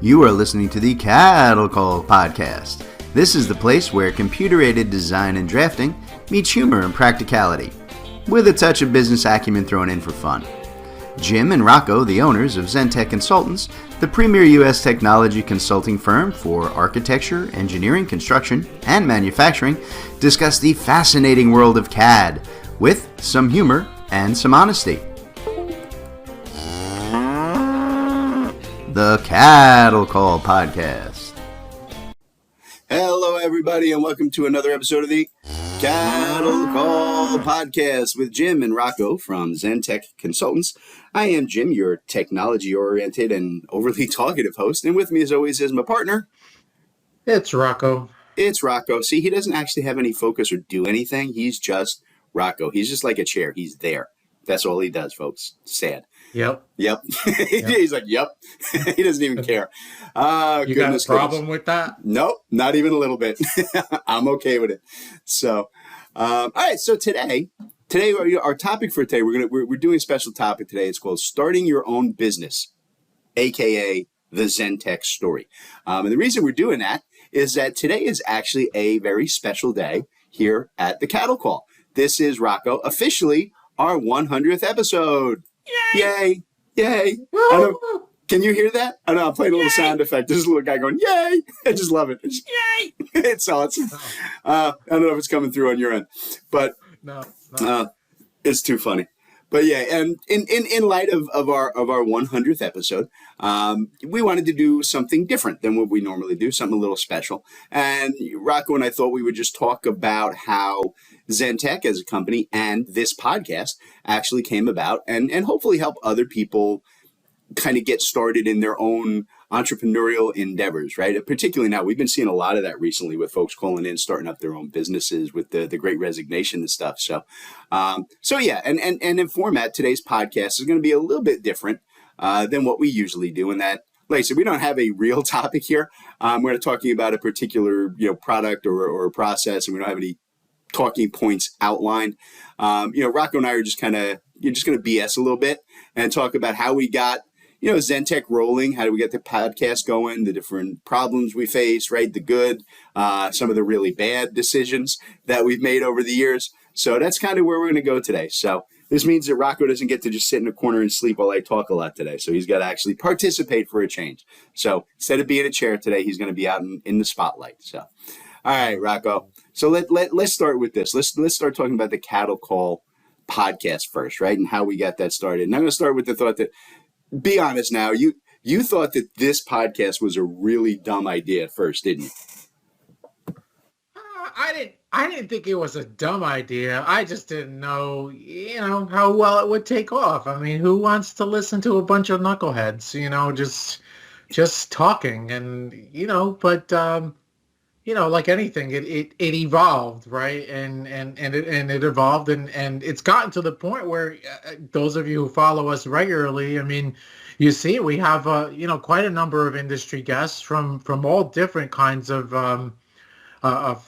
You are listening to the CADDle Call podcast. This is the place where computer-aided design and drafting meets humor and practicality, with a touch of business acumen thrown in for fun. Jim and Rocco, the owners of ZenTek Consultants, the premier U.S. technology consulting firm for architecture, engineering, construction, and manufacturing, discuss the fascinating world of CAD with some humor and some honesty. The CADDle Call podcast. Hello, everybody, and welcome to another episode of the CADDle Call podcast with Jim and Rocco from ZenTek Consultants. I am Jim, your technology-oriented and overly talkative host, and with me, as always, is my partner. It's Rocco. It's Rocco. See, he doesn't actually have any focus or do anything. He's just Rocco. He's just like a chair. He's there. That's all he does, folks. Sad. Yep. He's like, yep. He doesn't even care. You got a problem with that? Nope, not even a little bit. I'm okay with it. So, all right. So today, our topic for today, we're doing a special topic today. It's called starting your own business, aka the ZenTek story. And the reason we're doing that is that today is actually a very special day here at the CADDle Call. This is, Rocco, officially our 100th episode. Yay! Yay! Can you hear that? I know, I'm playing a little sound effect. There's a little guy going, yay! I just love it. Yay! It's awesome. I don't know if it's coming through on your end, but No. It's too funny. But yeah, and in light of our 100th episode, we wanted to do something different than what we normally do, something a little special. And Rocco and I thought we would just talk about how ZenTek as a company and this podcast actually came about and hopefully help other people kind of get started in their own entrepreneurial endeavors, right? Particularly now, we've been seeing a lot of that recently with folks calling in, starting up their own businesses with the Great Resignation and stuff. So yeah, and in format, today's podcast is going to be a little bit different than what we usually do in that, like I said, we don't have a real topic here. We're not talking about a particular, product or a process, and we don't have any talking points outlined. Rocco and I are just going to BS a little bit and talk about how we got ZenTek rolling. How do we get the podcast going? The different problems we face, right? The good, some of the really bad decisions that we've made over the years. So that's kind of where we're going to go today. So this means that Rocco doesn't get to just sit in a corner and sleep while I talk a lot today. So he's got to actually participate for a change. So instead of being a chair today, he's going to be out in the spotlight. So, all right, Rocco. So let's start with this. Let's start talking about the CADDle Call podcast first, right? And how we got that started. And I'm going to start with the thought that, be honest now, you thought that this podcast was a really dumb idea at first, didn't you? I didn't think it was a dumb idea. I just didn't know, how well it would take off. I mean, who wants to listen to a bunch of knuckleheads, just talking and, but like anything, it evolved, right? And it evolved and it's gotten to the point where those of you who follow us regularly, I mean, you see, we have quite a number of industry guests from all different kinds of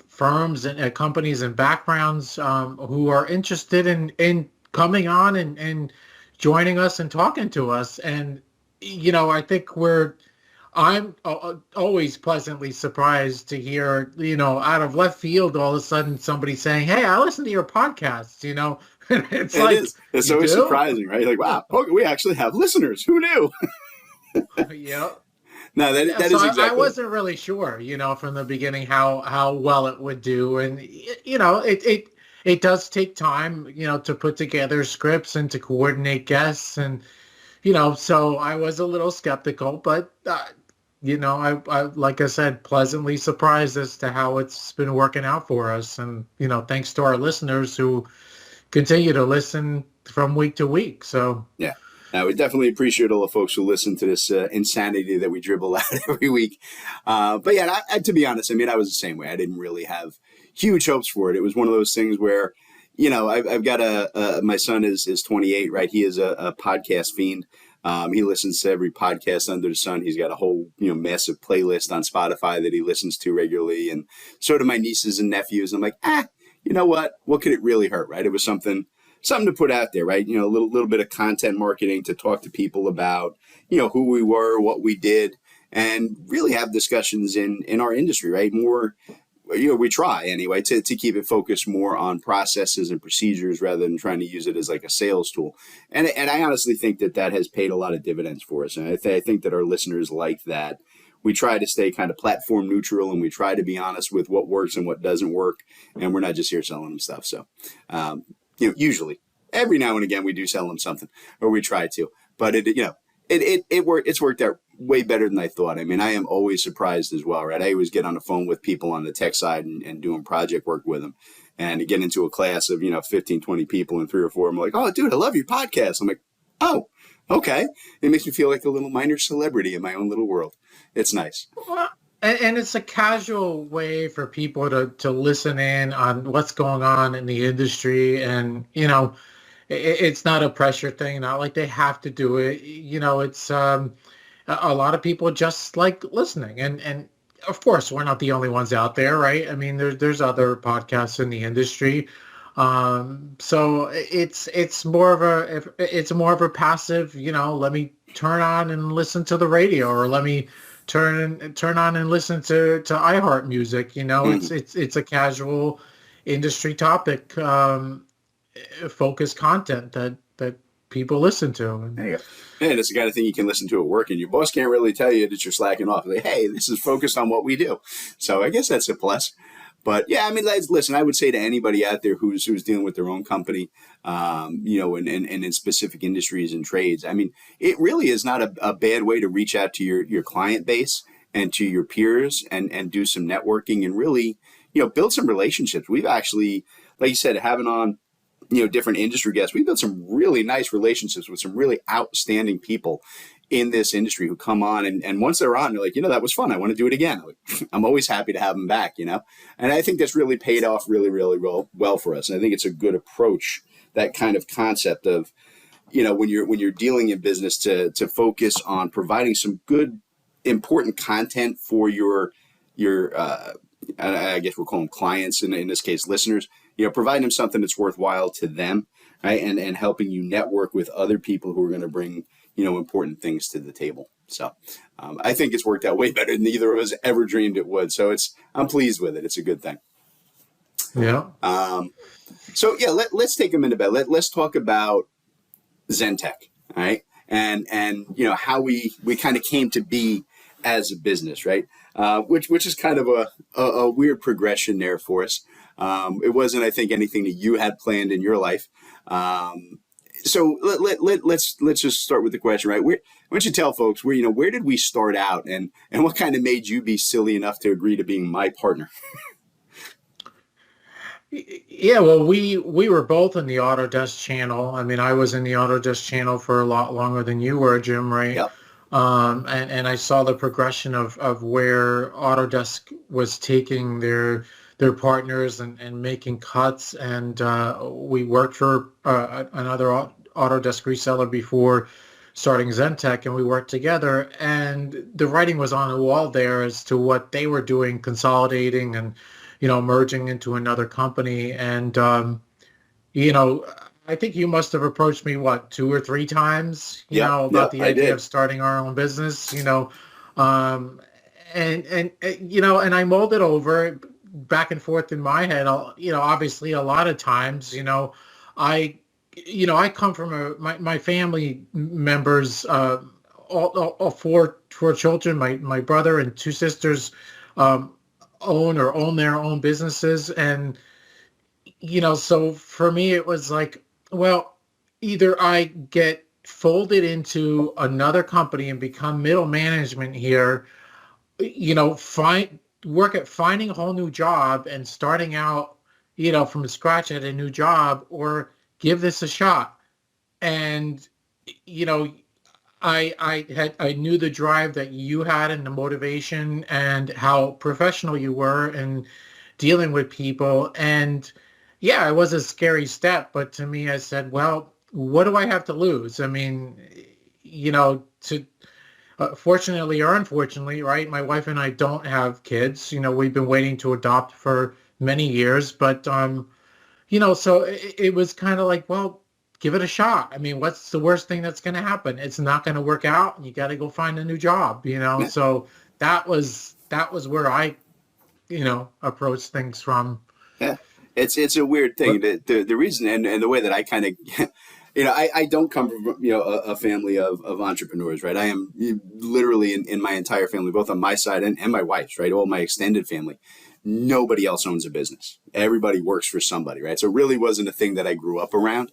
firms and companies and backgrounds who are interested in coming on and joining us and talking to us. And I think I'm always pleasantly surprised to hear, out of left field, all of a sudden somebody saying, "Hey, I listen to your podcast," It's always surprising, right? You're like, wow, we actually have listeners. Who knew? Yeah. No, that is exactly. I wasn't really sure, from the beginning how well it would do. And, it does take time, to put together scripts and to coordinate guests. And, so I was a little skeptical, but, I like I said, pleasantly surprised as to how it's been working out for us. And, thanks to our listeners who continue to listen from week to week. So, yeah. We definitely appreciate all the folks who listen to this insanity that we dribble out every week. But yeah, to be honest, I mean, I was the same way. I didn't really have huge hopes for it. It was one of those things where, I've got my son is 28, right? He is a podcast fiend. He listens to every podcast under the sun. He's got a whole, massive playlist on Spotify that he listens to regularly. And so do my nieces and nephews. I'm like, you know what? What could it really hurt, right? It was something to put out there, right? A little bit of content marketing to talk to people about, who we were, what we did, and really have discussions in our industry, right? More, we try anyway to keep it focused more on processes and procedures rather than trying to use it as like a sales tool. And I honestly think that has paid a lot of dividends for us. And I think that our listeners like that. We try to stay kind of platform neutral, and we try to be honest with what works and what doesn't work. And we're not just here selling them stuff. So, usually every now and again we do sell them something, or we try to, but it's worked out way better than I thought. I mean, I am always surprised as well, right? I always get on the phone with people on the tech side and doing project work with them, and to get into a class of, 15, 20 people, and 3 or 4, I'm like, oh, dude, I love your podcast. I'm like, oh, okay. It makes me feel like a little minor celebrity in my own little world. It's nice. Well, and it's a casual way for people to listen in on what's going on in the industry. And, it's not a pressure thing, not like they have to do it. It's a lot of people just like listening. And of course, we're not the only ones out there, right? I mean, there's other podcasts in the industry. So it's more of a passive, let me turn on and listen to the radio, or let me turn on and listen to iHeart music. It's a casual industry topic, focused content that people listen to. There you go. And it's the kind of thing you can listen to at work, and your boss can't really tell you that you're slacking off. Like, hey, this is focused on what we do. So I guess that's a plus. But yeah, I mean, listen, I would say to anybody out there who's dealing with their own company, and in specific industries and trades, I mean, it really is not a bad way to reach out to your client base and to your peers and do some networking and really, build some relationships. We've actually, like you said, having on, different industry guests, we've built some really nice relationships with some really outstanding people in this industry who come on, and once they're on, they're like, that was fun. I want to do it again. I'm always happy to have them back, and I think that's really paid off really, really well for us. And I think it's a good approach, that kind of concept of, when you're dealing in business, to focus on providing some good, important content for your I guess we'll call them clients, and in this case, listeners, providing them something that's worthwhile to them, right? And helping you network with other people who are going to bring, important things to the table. So I think it's worked out way better than either of us ever dreamed it would. So I'm pleased with it. It's a good thing. Yeah. So yeah, let's take a minute about let's talk about ZenTek, all right? And how we kind of came to be as a business, right? Which is kind of a weird progression there for us. It wasn't, I think, anything that you had planned in your life. So let's just start with the question, right? Why don't you tell folks where did we start out, and what kind of made you be silly enough to agree to being my partner? Yeah, well, we were both in the Autodesk channel. I mean, I was in the Autodesk channel for a lot longer than you were, Jim, right? Yep. And I saw the progression of where Autodesk was taking their partners and making cuts. And we worked for another Autodesk reseller before starting ZenTek, and we worked together. And the writing was on the wall there as to what they were doing, consolidating and merging into another company. And I think you must have approached me 2 or 3 times, about the idea of starting our own business, and I mulled it over back and forth in my head. Obviously a lot of times, I come from my family members, all 4 children, my brother and 2 sisters, own their own businesses. And, so for me, it was like, well, either I get folded into another company and become middle management here, work at finding a whole new job and starting out, from scratch at a new job, or give this a shot. And, I knew the drive that you had and the motivation and how professional you were in dealing with people. And yeah, it was a scary step, but to me, I said, well, what do I have to lose? I mean, fortunately or unfortunately, right? My wife and I don't have kids. We've been waiting to adopt for many years, but, so it was kind of like, well, give it a shot. I mean, what's the worst thing that's going to happen? It's not going to work out, and you got to go find a new job, you know? Yeah. So that was where I, approached things from. Yeah. It's a weird thing. The reason and the way that I kind of, I don't come from, a family of entrepreneurs, right? I am literally in my entire family, both on my side and my wife's, right? All my extended family. Nobody else owns a business. Everybody works for somebody, right? So it really wasn't a thing that I grew up around.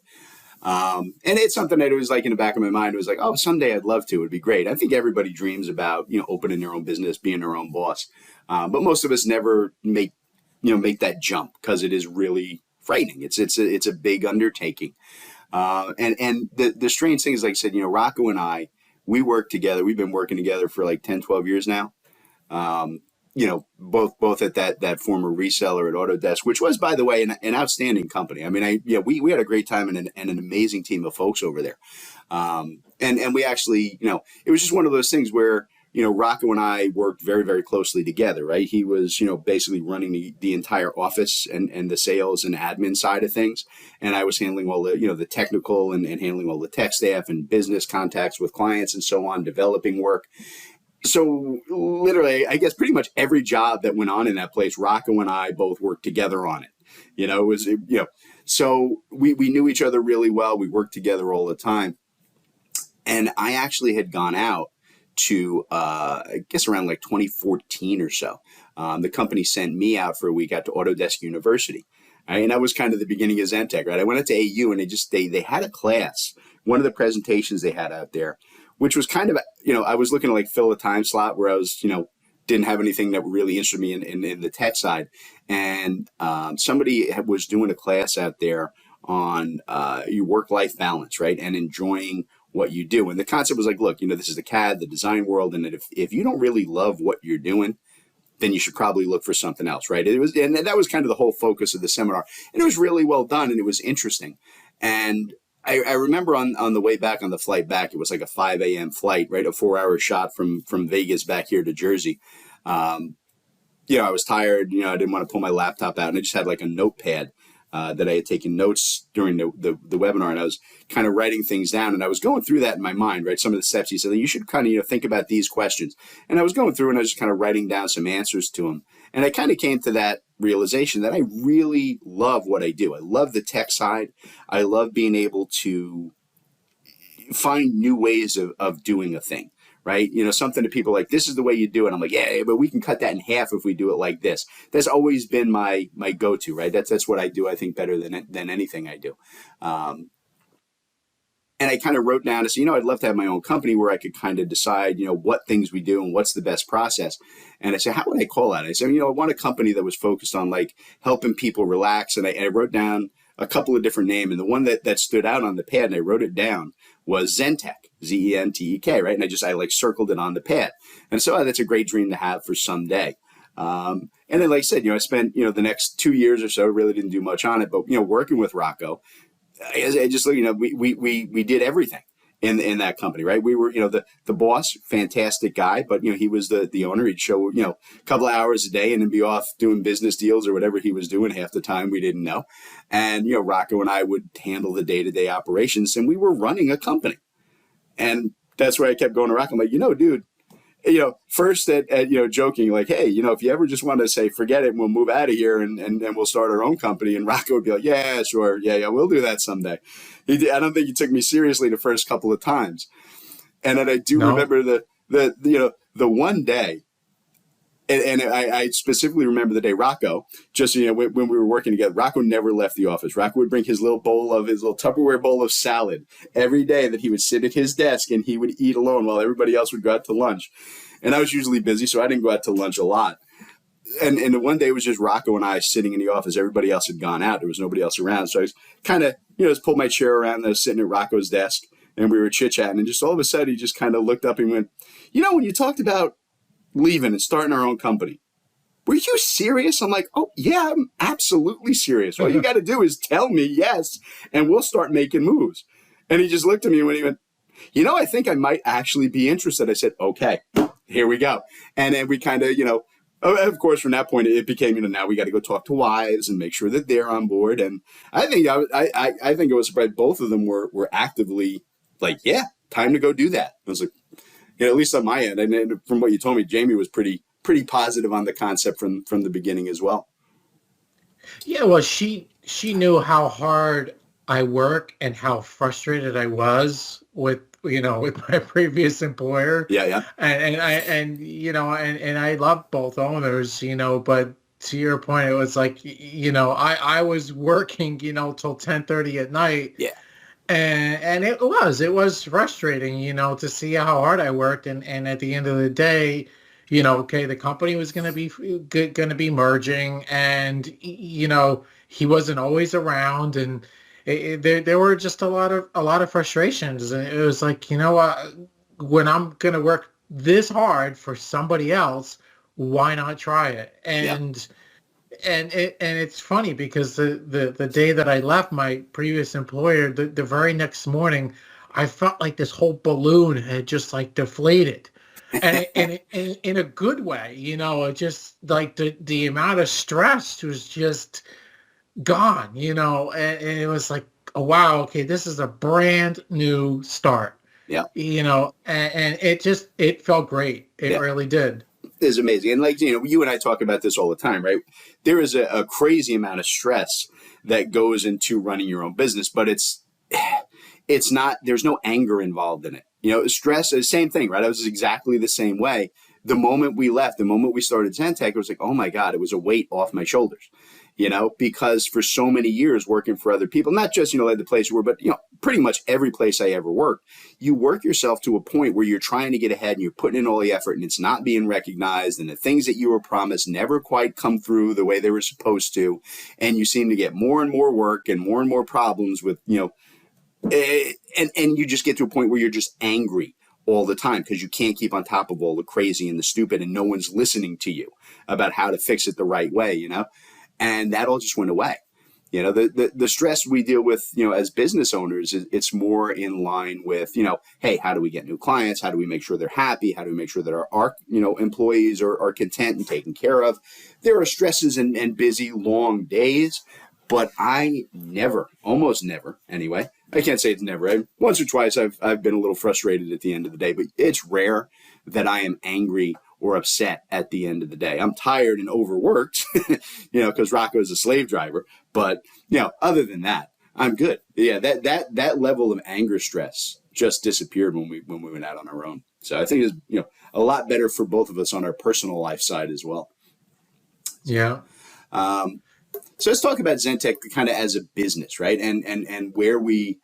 And it's something that was like in the back of my mind. It was like, oh, someday I'd love to. It'd be great. I think everybody dreams about, opening their own business, being their own boss. But most of us never make that jump because it is really frightening. It's a big undertaking. And the strange thing is, like I said, Rocco and I, we work together. We've been working together for like 10, 12 years now. Both at that former reseller at Autodesk, which was, by the way, an outstanding company. I mean, we had a great time and an amazing team of folks over there. And we actually, it was just one of those things where, Rocco and I worked very, very closely together, right? He was, basically running the entire office and the sales and admin side of things. And I was handling all the, the technical and handling all the tech staff and business contacts with clients and so on, developing work. So literally, I guess pretty much every job that went on in that place, Rocco and I both worked together on it. It was, so we knew each other really well. We worked together all the time. And I actually had gone out to, I guess around like 2014 or so. The company sent me out for a week out to Autodesk University. Right? And that was kind of the beginning of Zentech, right? I went out to AU and they had a class, one of the presentations they had out there, which was kind of, I was looking to like fill a time slot where I was, didn't have anything that really interested me in the tech side. And somebody was doing a class out there on your work-life balance, right? And enjoying what you do. And the concept was like, look, this is the CAD, the design world. And that if you don't really love what you're doing, then you should probably look for something else, right? And that was kind of the whole focus of the seminar. And it was really well done and it was interesting. And I remember on the way back, on the flight back, it was like a 5 a.m. flight, right? A 4-hour shot from Vegas back here to Jersey. I was tired, I didn't want to pull my laptop out and I just had like a notepad that I had taken notes during the webinar, and I was kind of writing things down, and I was going through that in my mind, right? Some of the steps he said, you should kind of, think about these questions. And I was going through and I was just kind of writing down some answers to them. And I kind of came to that realization that I really love what I do. I love the tech side. I love being able to find new ways of doing a thing. Right? Something that people are like, this is the way you do it. I'm like, yeah, but we can cut that in half if we do it like this. That's always been my go-to, right? That's what I do, I think, better than anything I do. And I kind of wrote down to say, I'd love to have my own company where I could kind of decide, what things we do and what's the best process. And I said, how would I call that? I said, I want a company that was focused on like helping people relax. And I wrote down a couple of different names. And the one that stood out on the pad, and I wrote it down, was ZenTek, ZenTek, right? And I like circled it on the pad. And so that's a great dream to have for someday. And then, like I said, I spent, the next 2 years or so, really didn't do much on it, but, working with Rocco, I just, we did everything in that company, right? We were, the boss, fantastic guy, but, he was the owner. He'd show, a couple of hours a day and then be off doing business deals or whatever he was doing. Half the time we didn't know. And, Rocco and I would handle the day-to-day operations, and we were running a company. And that's where I kept going to Rocco. I'm like, dude, first at joking, like, hey, if you ever just want to say, forget it, and we'll move out of here and we'll start our own company. And Rocco would be like, yeah, sure. Yeah, we'll do that someday. I don't think he took me seriously the first couple of times. And then I do remember the one day, and I specifically remember the day Rocco, just, when we were working together, Rocco never left the office. Rocco would bring his little Tupperware bowl of salad every day that he would sit at his desk and he would eat alone while everybody else would go out to lunch. And I was usually busy, so I didn't go out to lunch a lot. And the one day it was just Rocco and I sitting in the office. Everybody else had gone out. There was nobody else around. So I was kind of, just pulled my chair around and I was sitting at Rocco's desk and we were chit-chatting. And just all of a sudden he just kind of looked up and went, when you talked about leaving and starting our own company, were you serious? I'm like, oh, yeah, I'm absolutely serious. All you got to do is tell me yes, and we'll start making moves. And he just looked at me and he went, I think I might actually be interested. I said, okay, here we go. And then we kind of, Of course, from that point, it became, now we got to go talk to wives and make sure that they're on board. And I think I think it was surprised both of them were actively like, yeah, time to go do that. I was like, at least on my end. And from what you told me, Jamie was pretty positive on the concept from the beginning as well. Yeah, well, she knew how hard I work and how frustrated I was with my previous employer. Yeah. And I love both owners, but to your point, it was like, I was working, till 10:30 at night. Yeah. And it was frustrating, to see how hard I worked. And at the end of the day, okay, the company was going to be merging, and, he wasn't always around, and there were just a lot of frustrations. And it was like, when I'm going to work this hard for somebody else, why not try it? And it's funny because the day that I left my previous employer, the very next morning, I felt like this whole balloon had just like deflated, and in a good way, it just like the amount of stress was just gone, and it was like, oh wow, okay, this is a brand new start. Yeah. And it felt great. It really did. Is amazing. And like, you and I talk about this all the time, right? There is a crazy amount of stress that goes into running your own business, but it's not, there's no anger involved in it. Stress is the same thing, right? I was exactly the same way. The moment we left, the moment we started ZenTek, it was like, oh my God, it was a weight off my shoulders, because for so many years working for other people, not just, like the place you were, but, pretty much every place I ever worked, you work yourself to a point where you're trying to get ahead and you're putting in all the effort and it's not being recognized. And the things that you were promised never quite come through the way they were supposed to. And you seem to get more and more work and more problems with, and you just get to a point where you're just angry all the time because you can't keep on top of all the crazy and the stupid and no one's listening to you about how to fix it the right way, and that all just went away. The stress we deal with, as business owners, it's more in line with, hey, how do we get new clients? How do we make sure they're happy? How do we make sure that our employees are content and taken care of? There are stresses and busy, long days, but I almost never anyway. I can't say it's never. Once or twice I've been a little frustrated at the end of the day, but it's rare that I am angry or upset at the end of the day. I'm tired and overworked, because Rocco is a slave driver. But, other than that, I'm good. Yeah, that level of anger stress just disappeared when we went out on our own. So I think it's, a lot better for both of us on our personal life side as well. Yeah. So let's talk about ZenTek kind of as a business, right? And where we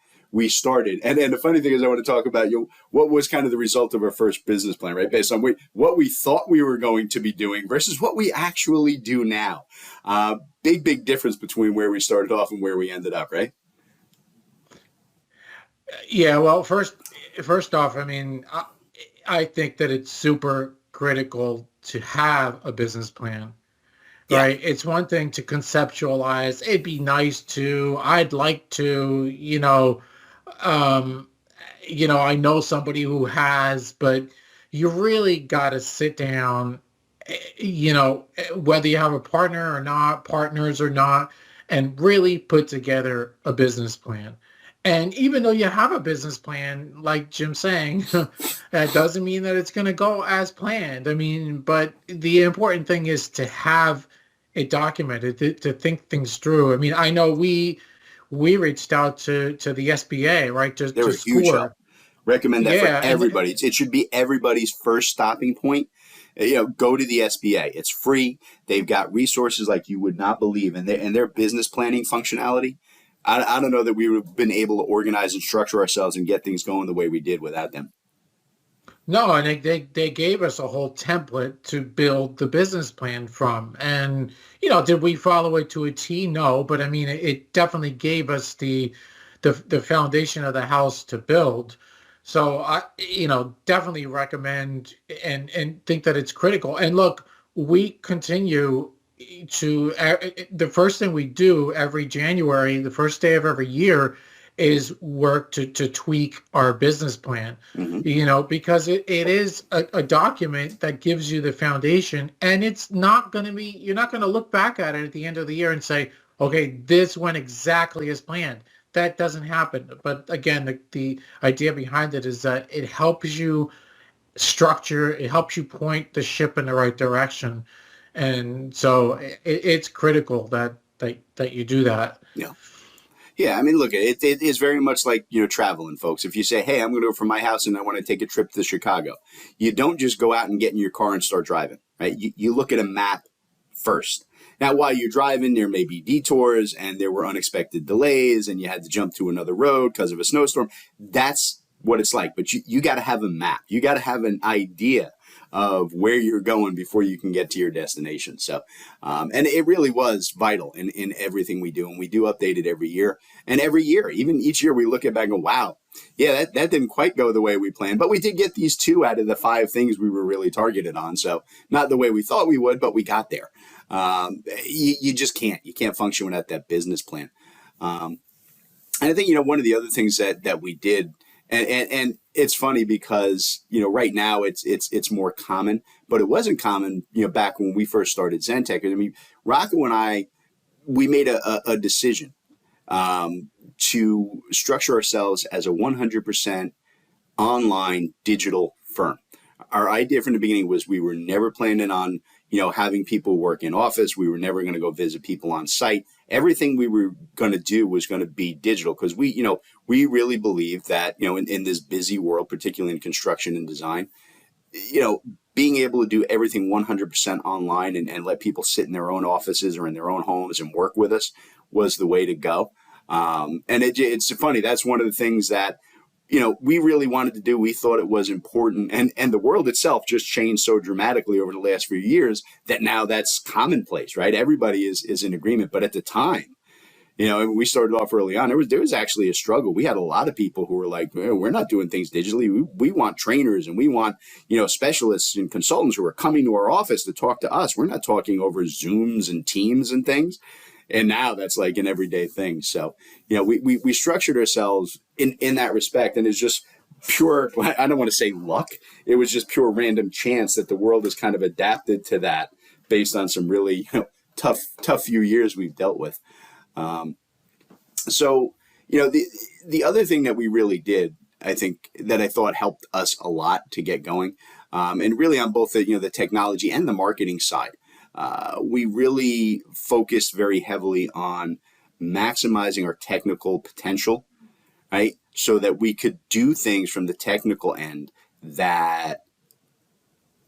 started. And the funny thing is I want to talk about what was kind of the result of our first business plan, right? Based on what we thought we were going to be doing versus what we actually do now. Big difference between where we started off and where we ended up, right? Yeah, well, first off, I mean, I think that it's super critical to have a business plan. Yeah. Right. It's one thing to conceptualize. It'd be nice to, I'd like to, I know somebody who has, but you really got to sit down, whether you have a partner or not, partners or not, and really put together a business plan. And even though you have a business plan, like Jim's saying, that doesn't mean that it's going to go as planned. I mean, but the important thing is to have it documented, to think things through. I mean, I know we reached out to the SBA, right? They're a huge help. Recommend that for everybody. It should be everybody's first stopping point. Go to the SBA. It's free. They've got resources like you would not believe, and their business planning functionality. I don't know that we would have been able to organize and structure ourselves and get things going the way we did without them. No, and they gave us a whole template to build the business plan from. And, did we follow it to a T? No, but I mean, it definitely gave us the foundation of the house to build. So I, definitely recommend and think that it's critical. And look, we continue to, the first thing we do every January, the first day of every year, is work to tweak our business plan, because it is a document that gives you the foundation, and it's not going to be, you're not going to look back at it at the end of the year and say, okay, this went exactly as planned. That doesn't happen. But again, the idea behind it is that it helps you structure, it helps you point the ship in the right direction. And so it's critical that you do that. Yeah. Yeah, I mean, look, it is very much like, traveling, folks. If you say, hey, I'm going to go from my house and I want to take a trip to Chicago, you don't just go out and get in your car and start driving, right? You look at a map first. Now, while you're driving, there may be detours and there were unexpected delays and you had to jump to another road because of a snowstorm. That's what it's like. But you got to have a map. You got to have an idea of where you're going before you can get to your destination. So, and it really was vital in everything we do. And we do update it every year. And every year, even each year, we look at back and go, wow, yeah, that didn't quite go the way we planned. But we did get these 2 out of the 5 things we were really targeted on. So not the way we thought we would, but we got there. You just can't. You can't function without that business plan. And I think, one of the other things that we did, and it's funny because, right now it's more common, but it wasn't common, back when we first started ZenTek. I mean, Rocco and I, we made a decision to structure ourselves as a 100% online digital firm. Our idea from the beginning was we were never planning on, having people work in office. We were never going to go visit people on site. Everything we were going to do was going to be digital because we really believe that, in this busy world, particularly in construction and design, being able to do everything 100% online and let people sit in their own offices or in their own homes and work with us was the way to go. And it's funny. That's one of the things that, we really wanted to do. We thought it was important. And the world itself just changed so dramatically over the last few years that now that's commonplace, right? Everybody is in agreement. But at the time, we started off early on, there was actually a struggle. We had a lot of people who were like, we're not doing things digitally. We want trainers and we want, specialists and consultants who are coming to our office to talk to us. We're not talking over Zooms and Teams and things. And now that's like an everyday thing. So, we structured ourselves in that respect. And it's just pure, I don't want to say luck. It was just pure random chance that the world has kind of adapted to that based on some really tough few years we've dealt with. So, the other thing that we really did, I think, that I thought helped us a lot to get going, and really on both the technology and the marketing side, we really focused very heavily on maximizing our technical potential, right? So that we could do things from the technical end that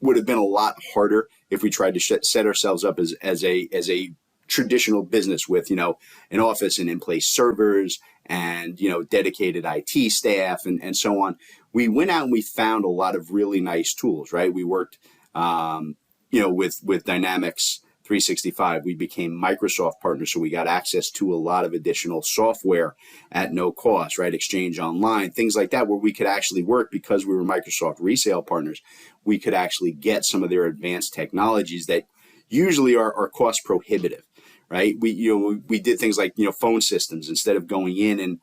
would have been a lot harder if we tried to set ourselves up as a traditional business with, an office and in-place servers and, dedicated IT staff and so on. We went out and we found a lot of really nice tools, right? We worked, with Dynamics 365, we became Microsoft partners, so we got access to a lot of additional software at no cost, right? Exchange Online, things like that, where we could actually work because we were Microsoft resale partners. We could actually get some of their advanced technologies that usually are cost prohibitive, right? We did things like, phone systems instead of going in and,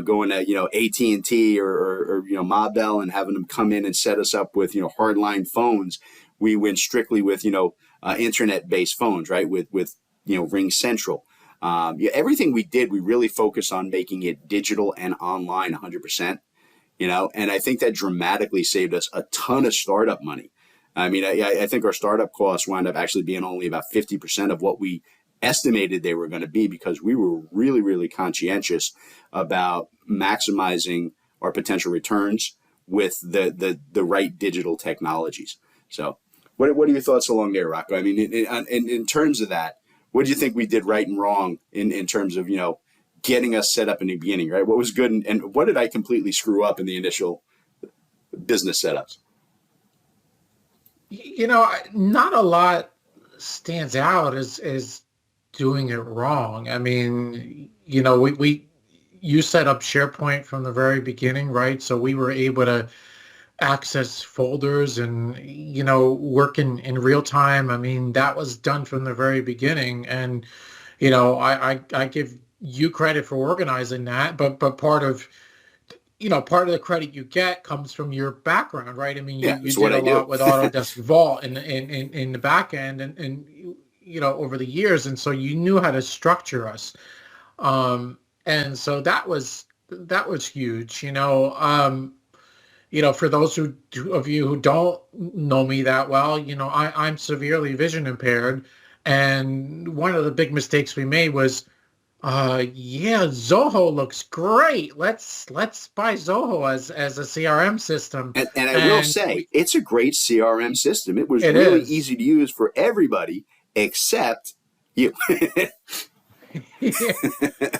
going to, AT&T or Ma Bell and having them come in and set us up with, hardline phones. We went strictly with, internet-based phones, right? With Ring Central. Everything we did, we really focused on making it digital and online 100%, and I think that dramatically saved us a ton of startup money. I mean, I think our startup costs wound up actually being only about 50% of what we estimated they were going to be because we were really, really conscientious about maximizing our potential returns with the right digital technologies. So what are your thoughts along there, Rocco? I mean, in terms of that, what do you think we did right and wrong in terms of, getting us set up in the beginning, right? What was good and what did I completely screw up in the initial business setups? Not a lot stands out as doing it wrong. I mean, you set up SharePoint from the very beginning, right? So we were able to access folders and, work in real time. I mean, that was done from the very beginning. And, I give, you credit for organizing that, but part of the credit you get comes from your background, right? I mean, Yeah, you it's did what a I do. lot with Autodesk Vault in the back end, and over the years, and so you knew how to structure us. And so that was huge. For those of you who don't know me that well, I'm severely vision impaired, and one of the big mistakes we made was, yeah, Zoho looks great. Let's buy Zoho as a CRM system, And I will and say, it's a great CRM system. It was it really is. easy to use for everybody except you.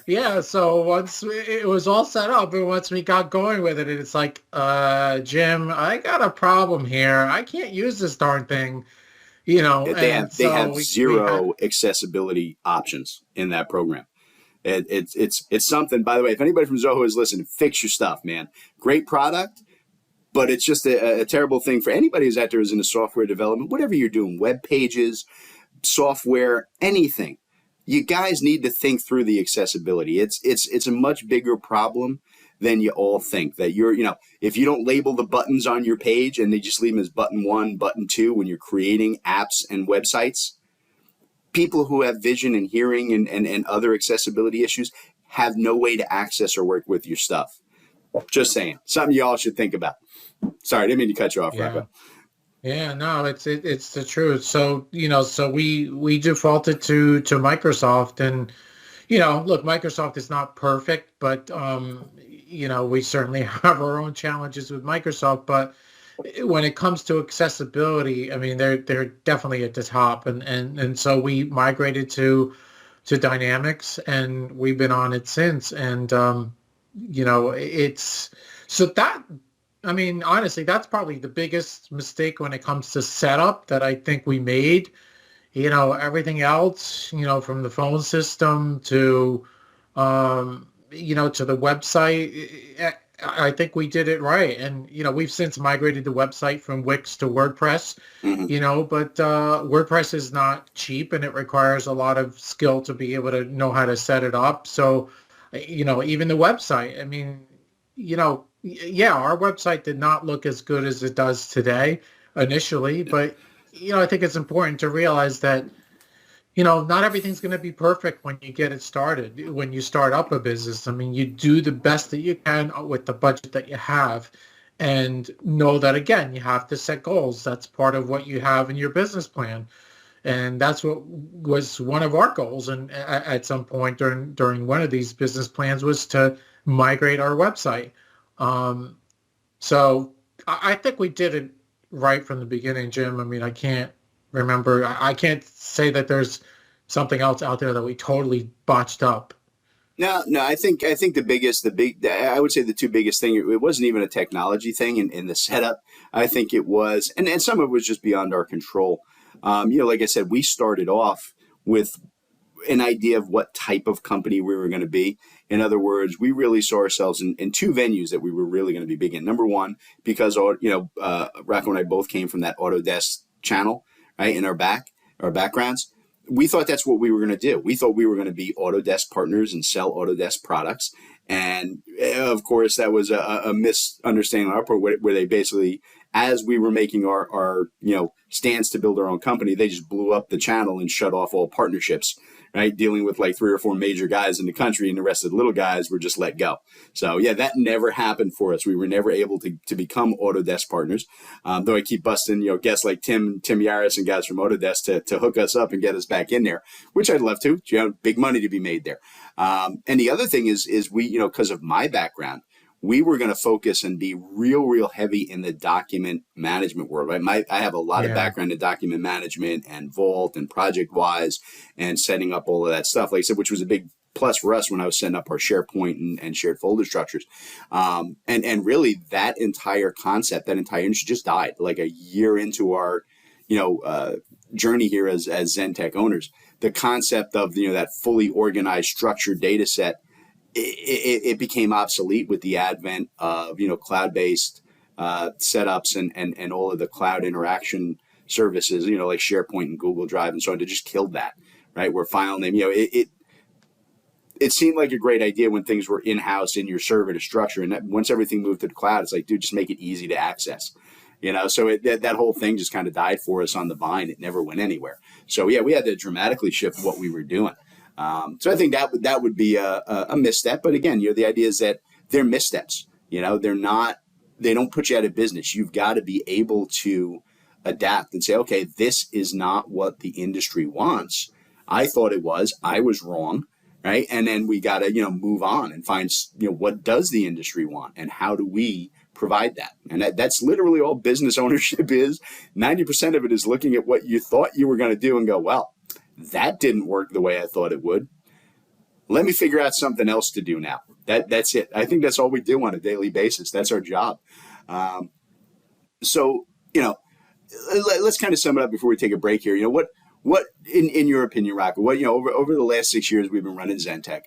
Yeah, so once it was all set up, and once we got going with it, it's like, Jim, I got a problem here. I can't use this darn thing, and They so have we had. zero accessibility options in that program. It's something. By the way, if anybody from Zoho is listening, fix your stuff, man. Great product, but it's just a terrible thing for anybody who's out there who's into software development. Whatever you're doing, web pages, software, anything. You guys need to think through the accessibility. It's a much bigger problem than you all think. That if you don't label the buttons on your page and they just leave them as button 1, button 2 when you're creating apps and websites, people who have vision and hearing and other accessibility issues have no way to access or work with your stuff. Just saying. Something you all should think about. Sorry, I didn't mean to cut you off, Yeah. Rocco. Yeah, no, it's the truth. So, so we defaulted to Microsoft, and look, Microsoft is not perfect, but we certainly have our own challenges with Microsoft, but when it comes to accessibility, I mean, they're definitely at the top, and so we migrated to Dynamics, and we've been on it since, and it's so that. I mean, honestly, that's probably the biggest mistake when it comes to setup that I think we made. Everything else, from the phone system to the website, I think we did it right. And, we've since migrated the website from Wix to WordPress, Mm-hmm. but WordPress is not cheap, and it requires a lot of skill to be able to know how to set it up. So, even the website, I mean, yeah, our website did not look as good as it does today initially, but I think it's important to realize that not everything's going to be perfect when you get it started. When you start up a business, I mean, you do the best that you can with the budget that you have, and know that, again, you have to set goals. That's part of what you have in your business plan, and that's what was one of our goals. And at some point during one of these business plans was to migrate our website. So I think we did it right from the beginning, Jim. I mean, I can't remember. I can't say that there's something else out there that we totally botched up. No. I think I would say the two biggest thing. It wasn't even a technology thing in the setup. I think it was, and some of it was just beyond our control. Like I said, we started off with an idea of what type of company we were going to be. In other words, we really saw ourselves in two venues that we were really going to be big in. Number one, because Rocco and I both came from that Autodesk channel, right, in our backgrounds. We thought that's what we were going to do. We thought we were going to be Autodesk partners and sell Autodesk products. And of course, that was a misunderstanding on our part, where they basically, as we were making our stance to build our own company, they just blew up the channel and shut off all partnerships, right? Dealing with like 3 or 4 major guys in the country, and the rest of the little guys were just let go. So yeah, that never happened for us. We were never able to become Autodesk partners. Though I keep busting, guests like Tim Yaris and guys from Autodesk to hook us up and get us back in there, which I'd love to. Big money to be made there. And the other thing is we, because of my background, we were going to focus and be real heavy in the document management world, right? I have a lot of background in document management and Vault and ProjectWise and setting up all of that stuff, like I said, which was a big plus for us when I was setting up our SharePoint and shared folder structures. And really that entire concept, that entire industry just died like a year into our, journey here as ZenTek owners. The concept of, that fully organized structured data set, it became obsolete with the advent of cloud-based setups and all of the cloud interaction services, like SharePoint and Google Drive and so on. To just kill that, right? Where file name, it it seemed like a great idea when things were in-house in your server to structure. And that, once everything moved to the cloud, it's like, dude, just make it easy to access. So that whole thing just kind of died for us on the vine. It never went anywhere. So yeah, we had to dramatically shift what we were doing. So I think that would be a misstep. But again, the idea is that they're missteps. They don't put you out of business. You've got to be able to adapt and say, okay, this is not what the industry wants. I thought it was. I was wrong. Right. And then we got to, move on and find, what does the industry want and how do we provide that? And that's literally all business ownership is. 90% of it is looking at what you thought you were going to do and go, well, that didn't work the way I thought it would. Let me figure out something else to do now. That's it. I think that's all we do on a daily basis. That's our job. So, let's kind of sum it up before we take a break here. What in your opinion, Rocco, over the last 6 years we've been running ZenTek,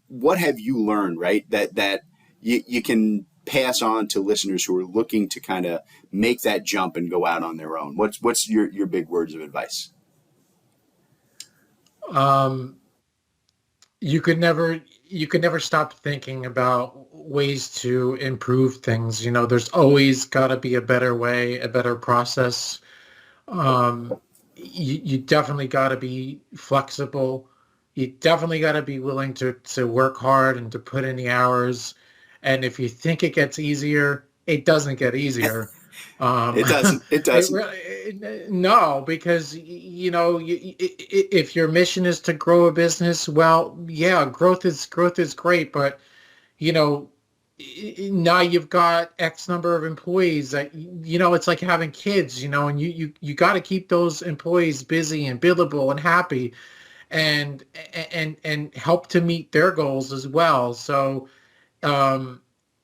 what have you learned, right, that you can pass on to listeners who are looking to kind of make that jump and go out on their own? What's your big words of advice? You could never stop thinking about ways to improve things. There's always got to be a better way, a better process. You definitely got to be flexible. You definitely got to be willing to work hard and to put in the hours. And if you think it gets easier, it doesn't get easier. It doesn't. It doesn't. No, because if your mission is to grow a business, well, yeah, growth is great, but now you've got X number of employees that, it's like having kids, and you got to keep those employees busy and billable and happy and help to meet their goals as well. So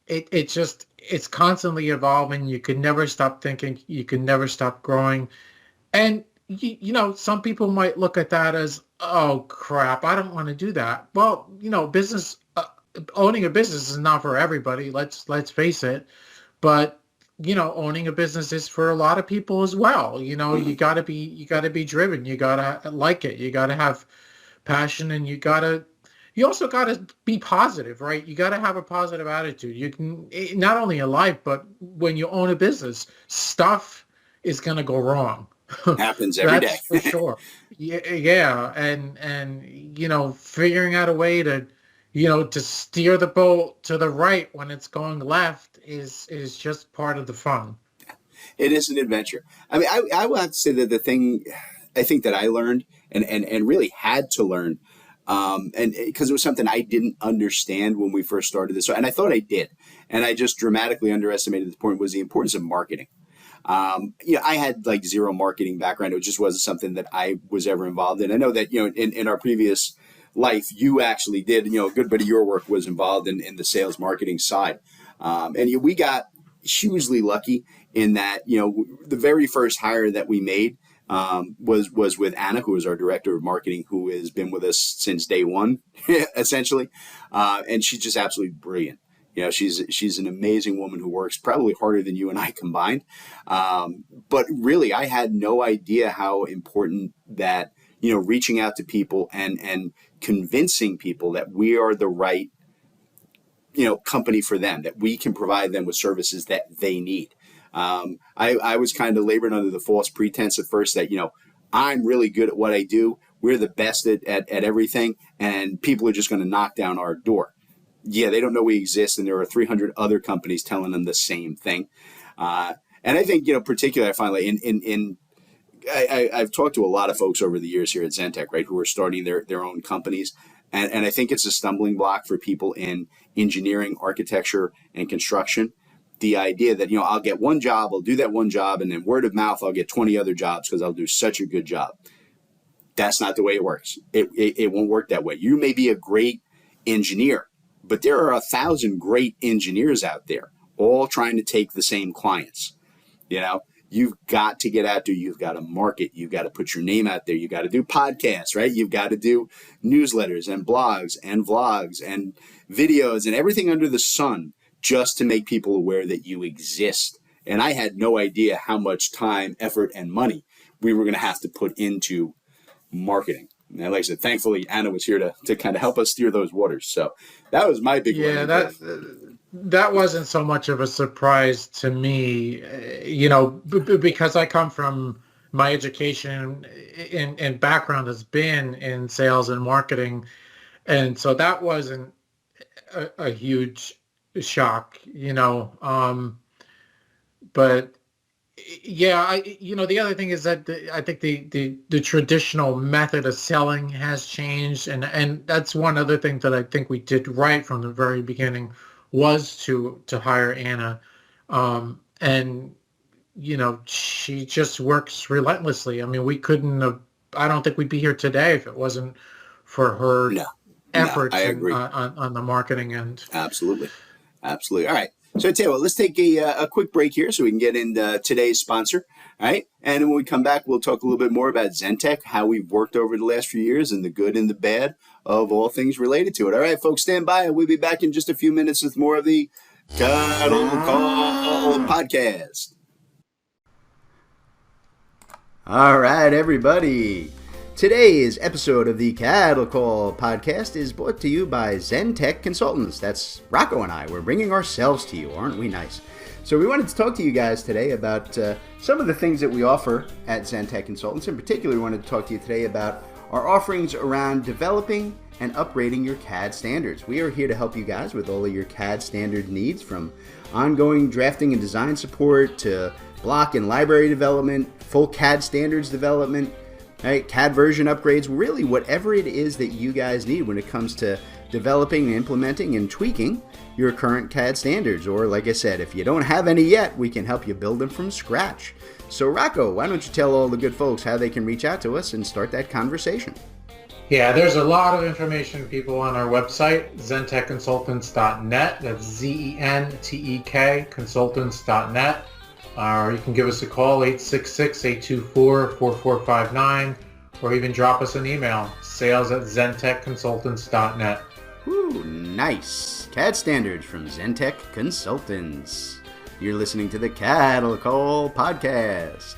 it's constantly evolving. You can never stop thinking. You can never stop growing. And, some people might look at that as, oh, crap, I don't want to do that. Well, owning a business is not for everybody. Let's face it. But, owning a business is for a lot of people as well. You gotta be driven. You gotta like it. You gotta have passion, and you also gotta be positive, right? You gotta have a positive attitude. You can, not only in life, but when you own a business, stuff is gonna go wrong. Happens every day. For sure. Yeah. And figuring out a way to to steer the boat to the right when it's going left is just part of the fun. It is an adventure. I mean, I will have to say that the thing I think that I learned and really had to learn, and because it was something I didn't understand when we first started this, and I thought I did, and I just dramatically underestimated the point, was the importance of marketing. I had like zero marketing background. It just wasn't something that I was ever involved in. I know that, in our previous life, you actually did, a good bit of your work was involved in the sales marketing side. And we got hugely lucky in that, the very first hire that we made was with Anna, who is our director of marketing, who has been with us since day one, essentially. And she's just absolutely brilliant. She's an amazing woman who works probably harder than you and I combined. But really, I had no idea how important that, reaching out to people and convincing people that we are the right, company for them, that we can provide them with services that they need. I was kind of laboring under the false pretense at first that, I'm really good at what I do. We're the best at everything, and people are just going to knock down our door. Yeah, they don't know we exist, and there are 300 other companies telling them the same thing. And I think, particularly, I find like I've talked to a lot of folks over the years here at ZenTek, right, who are starting their own companies. And I think it's a stumbling block for people in engineering, architecture, and construction. The idea that, I'll get one job, I'll do that one job, and then word of mouth, I'll get 20 other jobs because I'll do such a good job. That's not the way it works. It won't work that way. You may be a great engineer, but there are 1,000 great engineers out there, all trying to take the same clients. You've got to get out there. You've got to market. You've got to put your name out there. You've got to do podcasts, right? You've got to do newsletters and blogs and vlogs and videos and everything under the sun just to make people aware that you exist. And I had no idea how much time, effort, and money we were going to have to put into marketing. And like I said, thankfully, Anna was here to kind of help us steer those waters. So that was my big Yeah, learning curve. that wasn't so much of a surprise to me, because I come from my education and background has been in sales and marketing, and so that wasn't a huge shock, but yeah, the other thing is that I think the traditional method of selling has changed, and that's one other thing that I think we did right from the very beginning was to hire Anna, and she just works relentlessly. I mean, we couldn't have. I don't think we'd be here today if it wasn't for her No, I efforts agree. on the marketing end. Absolutely. Absolutely. All right. So I tell you what, let's take a quick break here so we can get into today's sponsor. All right. And then when we come back, we'll talk a little bit more about ZenTek, how we've worked over the last few years, and the good and the bad of all things related to it. All right, folks, stand by. We'll be back in just a few minutes with more of the CADDle Call podcast. All right, everybody. Today's episode of the CADDle Call podcast is brought to you by ZenTek Consultants. That's Rocco and I. We're bringing ourselves to you, aren't we nice? So we wanted to talk to you guys today about some of the things that we offer at ZenTek Consultants. In particular, we wanted to talk to you today about our offerings around developing and upgrading your CAD standards. We are here to help you guys with all of your CAD standard needs, from ongoing drafting and design support to block and library development, full CAD standards development, right, CAD version upgrades, really whatever it is that you guys need when it comes to developing, implementing, and tweaking your current CAD standards. Or like I said, if you don't have any yet, we can help you build them from scratch. So Rocco, why don't you tell all the good folks how they can reach out to us and start that conversation? Yeah, there's a lot of information, people, on our website, ZenTekConsultants.net. That's ZenTek Consultants.net. Or you can give us a call, 866-824-4459, or even drop us an email, sales@ZenTekConsultants.net. Ooh, nice. CAD standards from ZenTek Consultants. You're listening to the CADDle Call podcast.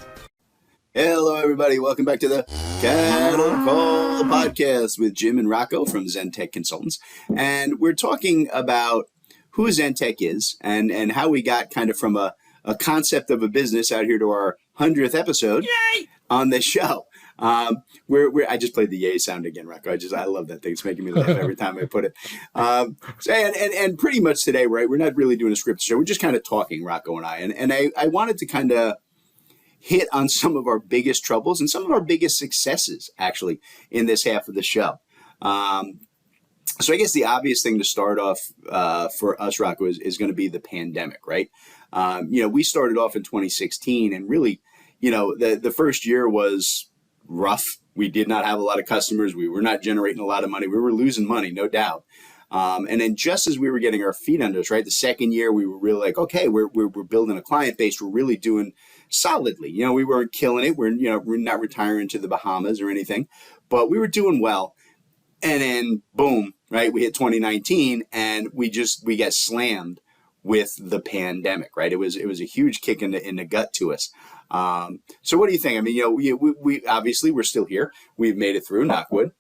Hello, everybody. Welcome back to the CADDle Call podcast with Jim and Rocco from ZenTek Consultants. And we're talking about who ZenTek is and how we got kind of from a concept of a business out here to our 100th episode. Yay! On this show. I just played the yay sound again, Rocco. I love that thing. It's making me laugh every time I put it. And pretty much today, right, we're not really doing a script show. We're just kind of talking, Rocco and I. And I wanted to kind of hit on some of our biggest troubles and some of our biggest successes, actually, in this half of the show. So I guess the obvious thing to start off for us, Rocco, is going to be the pandemic, right? We started off in 2016, and really, the first year was rough. We did not have a lot of customers. We were not generating a lot of money. We were losing money, no doubt. And then just as we were getting our feet under us, right, the second year, we were really like, okay, we're building a client base. We're really doing solidly. We weren't killing it. We're not retiring to the Bahamas or anything, but we were doing well. And then boom, right, we hit 2019, and we got slammed with the pandemic, right? It was a huge kick in the gut to us. So what do you think? I mean, we obviously we're still here. We've made it through, knock wood.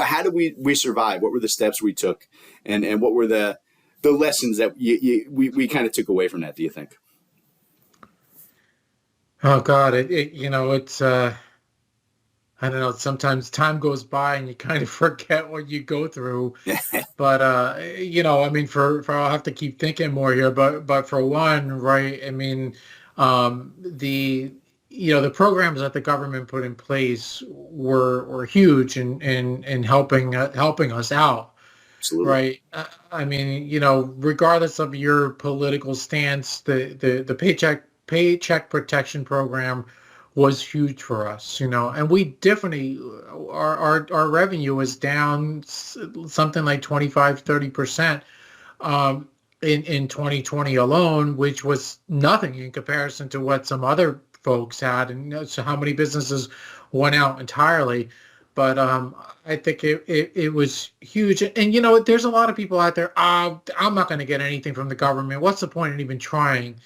How did we survive? What were the steps we took, and what were the lessons that we kind of took away from that? Do you think? Oh God, it's I don't know. Sometimes time goes by and you kind of forget what you go through. But I mean, for I'll have to keep thinking more here. But for one, right? I mean, the programs that the government put in place were huge in helping us out. Absolutely. Right. I mean, regardless of your political stance, the paycheck protection program was huge for us, and we definitely, our revenue was down something like 25-30% in 2020 alone, which was nothing in comparison to what some other folks had, and so how many businesses went out entirely. But I think it was huge. And there's a lot of people out there, I'm not going to get anything from the government. What's the point in even trying?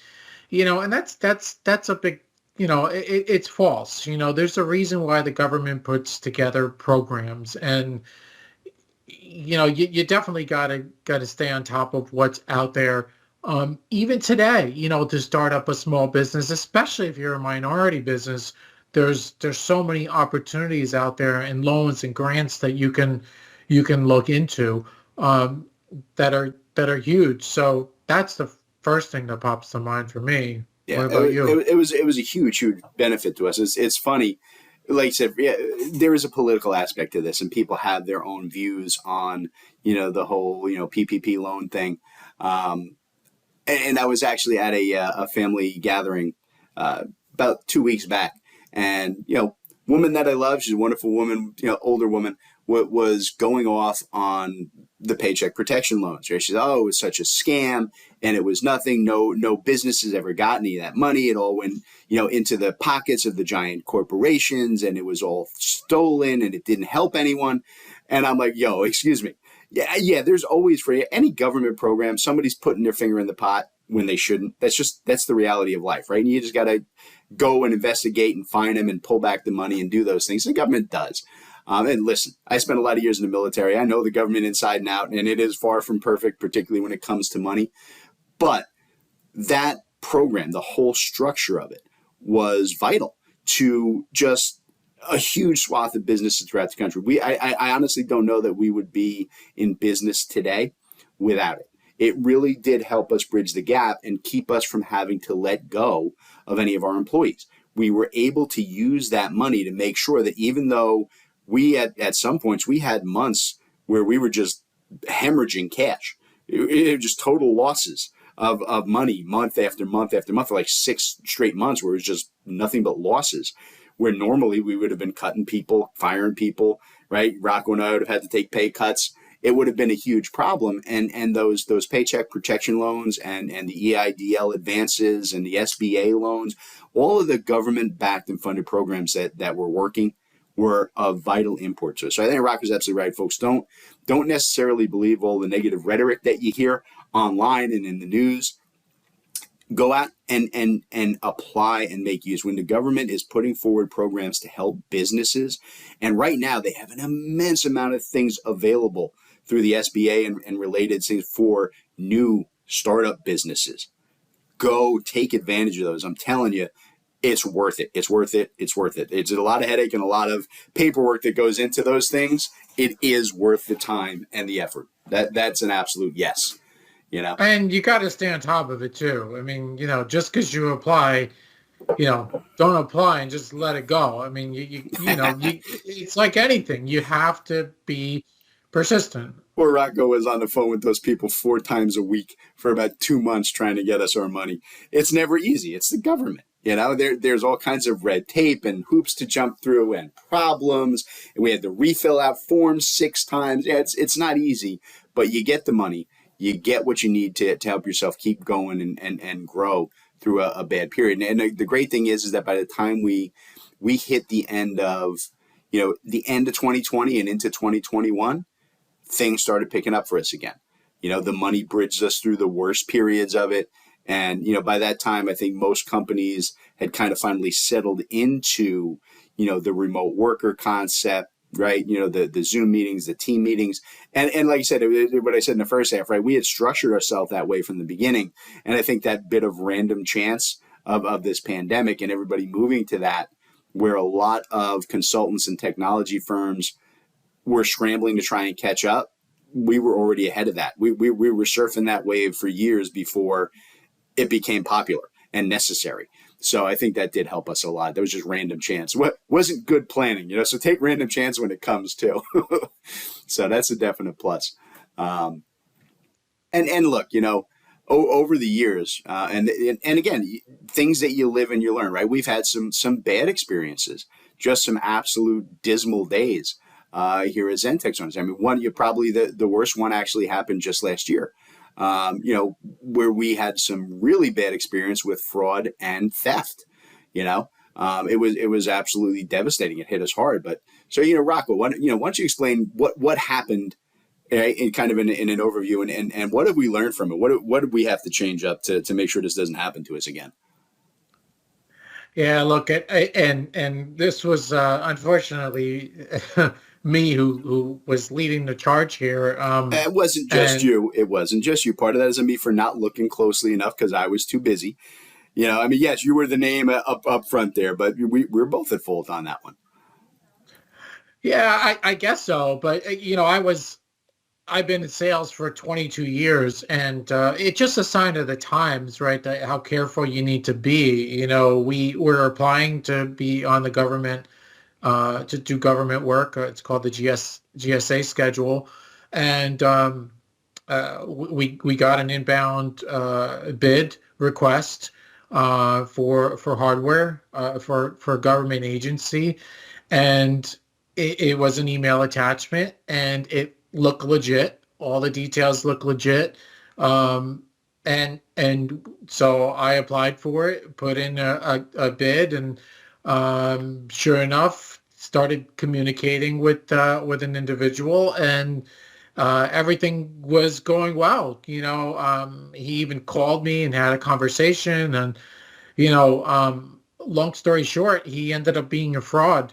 And that's a big it's false. There's a reason why the government puts together programs, and you definitely gotta stay on top of what's out there. Even today, to start up a small business, especially if you're a minority business, there's so many opportunities out there and loans and grants that you can look into, that are huge. So that's the first thing that pops to mind for me. Yeah, What about you? it was a huge benefit to us. It's funny, like I said, yeah, there is a political aspect to this, and people have their own views on the whole PPP loan thing. And I was actually at a family gathering about 2 weeks back, and woman that I love, she's a wonderful woman, older woman, was going off on the paycheck protection loans. Right? She's, oh, it was such a scam, and it was nothing. No business has ever got any of that money. It all went into the pockets of the giant corporations, and it was all stolen, and it didn't help anyone. And I'm like, yo, excuse me. Yeah. There's always, for any government program, somebody's putting their finger in the pot when they shouldn't. That's the reality of life, right? And you just got to go and investigate and find them and pull back the money and do those things. The government does. And listen, I spent a lot of years in the military. I know the government inside and out, and it is far from perfect, particularly when it comes to money. But that program, the whole structure of it, was vital to just a huge swath of businesses throughout the country. I honestly don't know that we would be in business today without it. It really did help us bridge the gap and keep us from having to let go of any of our employees. We were able to use that money to make sure that even though we at some points, we had months where we were just hemorrhaging cash. It was just total losses of money month after month after month for like 6 straight months where it was just nothing but losses, where normally we would have been cutting people, firing people, right? Rocco and I would have had to take pay cuts. It would have been a huge problem. And those paycheck protection loans and the EIDL advances and the SBA loans, all of the government-backed and funded programs that were working were of vital import to us. So I think Rocco's absolutely right, folks. Don't necessarily believe all the negative rhetoric that you hear online and in the news. Go out and apply and make use. When the government is putting forward programs to help businesses, and right now they have an immense amount of things available through the SBA and related things for new startup businesses. Go take advantage of those. I'm telling you, it's worth it. It's worth it. It's worth it. It's a lot of headache and a lot of paperwork that goes into those things. It is worth the time and the effort. That's an absolute yes. And you got to stay on top of it too. I mean, just because you apply, don't apply and just let it go. I mean, it's like anything. You have to be persistent. Poor Rocco was on the phone with those people 4 times a week for about 2 months trying to get us our money. It's never easy. It's the government. There's all kinds of red tape and hoops to jump through and problems. And we had to refill out forms 6 times. Yeah, it's not easy, but you get the money. You get what you need to help yourself keep going and grow through a bad period. And the great thing is that by the time we hit the end of 2020 and into 2021, things started picking up for us again. The money bridged us through the worst periods of it. And, by that time, I think most companies had kind of finally settled into, the remote worker concept, right? The Zoom meetings, the team meetings. And like I said, what I said in the first half, right? We had structured ourselves that way from the beginning. And I think that bit of random chance of this pandemic and everybody moving to that, where a lot of consultants and technology firms were scrambling to try and catch up, we were already ahead of that. We were surfing that wave for years before it became popular and necessary. So I think that did help us a lot. That was just random chance. What wasn't good planning, so take random chance when it comes too. So that's a definite plus. And look, over the years, and again, things that you live and you learn, right? We've had some bad experiences, just some absolute dismal days here at ZenTek Consultants. I mean, probably the worst one actually happened just last year. Where we had some really bad experience with fraud and theft. It was absolutely devastating. It hit us hard. But so, Rocco, why don't you explain what happened in kind of in an overview and what have we learned from it? What did we have to change up to make sure this doesn't happen to us again? Yeah, look at and this was unfortunately me who was leading the charge here. It wasn't just And you. It wasn't just you. Part of that is on me for not looking closely enough because I was too busy. I mean, yes, you were the name up front there, but we're both at fault on that one. yeah, I guess so. But I've been in sales for 22 years, and it's just a sign of the times, right? That how careful you need to be. We're applying to be on the government, to do government work. It's called the GSA schedule, and we got an inbound bid request for hardware for a government agency, and it was an email attachment, and it looked legit. All the details look legit. And so I applied for it, put in a bid, and sure enough, started communicating with an individual, and everything was going well. He even called me and had a conversation, and long story short, he ended up being a fraud.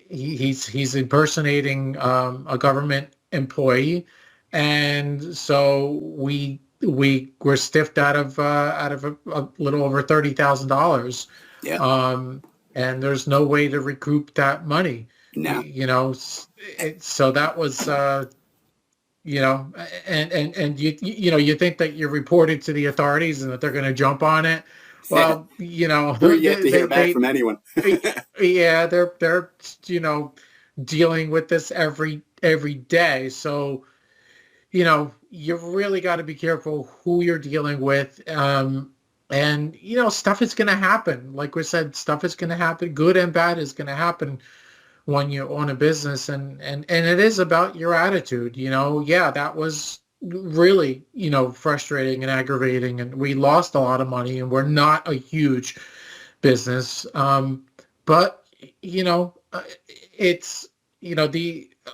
He's impersonating a government employee, and so we were stiffed out of a little over $30,000. Yeah. And there's no way to recoup that money. No. So that was and you think that you're reported to the authorities and that they're going to jump on it. Well, we're yet to hear back from anyone. Yeah, they're dealing with this every day. So, you really got to be careful who you're dealing with. And stuff is going to happen. Like we said, stuff is going to happen. Good and bad is going to happen when you own a business, and it is about your attitude. Yeah, that was really frustrating and aggravating, and we lost a lot of money, and we're not a huge business, but it's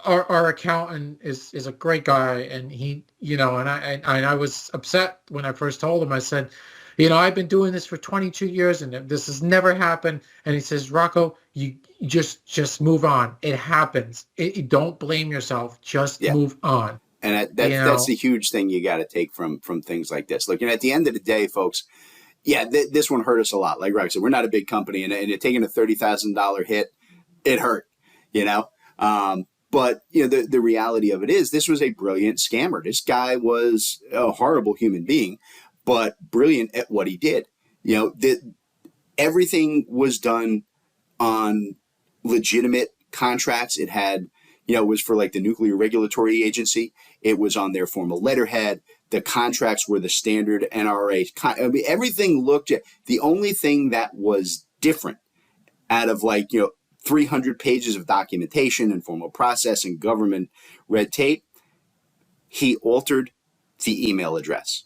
our accountant is a great guy, and he and I was upset when I first told him. I said, I've been doing this for 22 years and this has never happened. And he says, Rocco, you just move on. It happens. Don't blame yourself. Just move on. And that's the huge thing you got to take from things like this. Look, at the end of the day, folks, this one hurt us a lot. Like Rocco said, we're not a big company, and taking a $30,000 hit, it hurt, But the reality of it is, this was a brilliant scammer. This guy was a horrible human being, but brilliant at what he did. Everything was done on legitimate contracts. It had, it was for like the Nuclear Regulatory Agency. It was on their formal letterhead. The contracts were the standard NRA. Everything looked at, the only thing that was different out of 300 pages of documentation and formal process and government red tape, he altered the email address.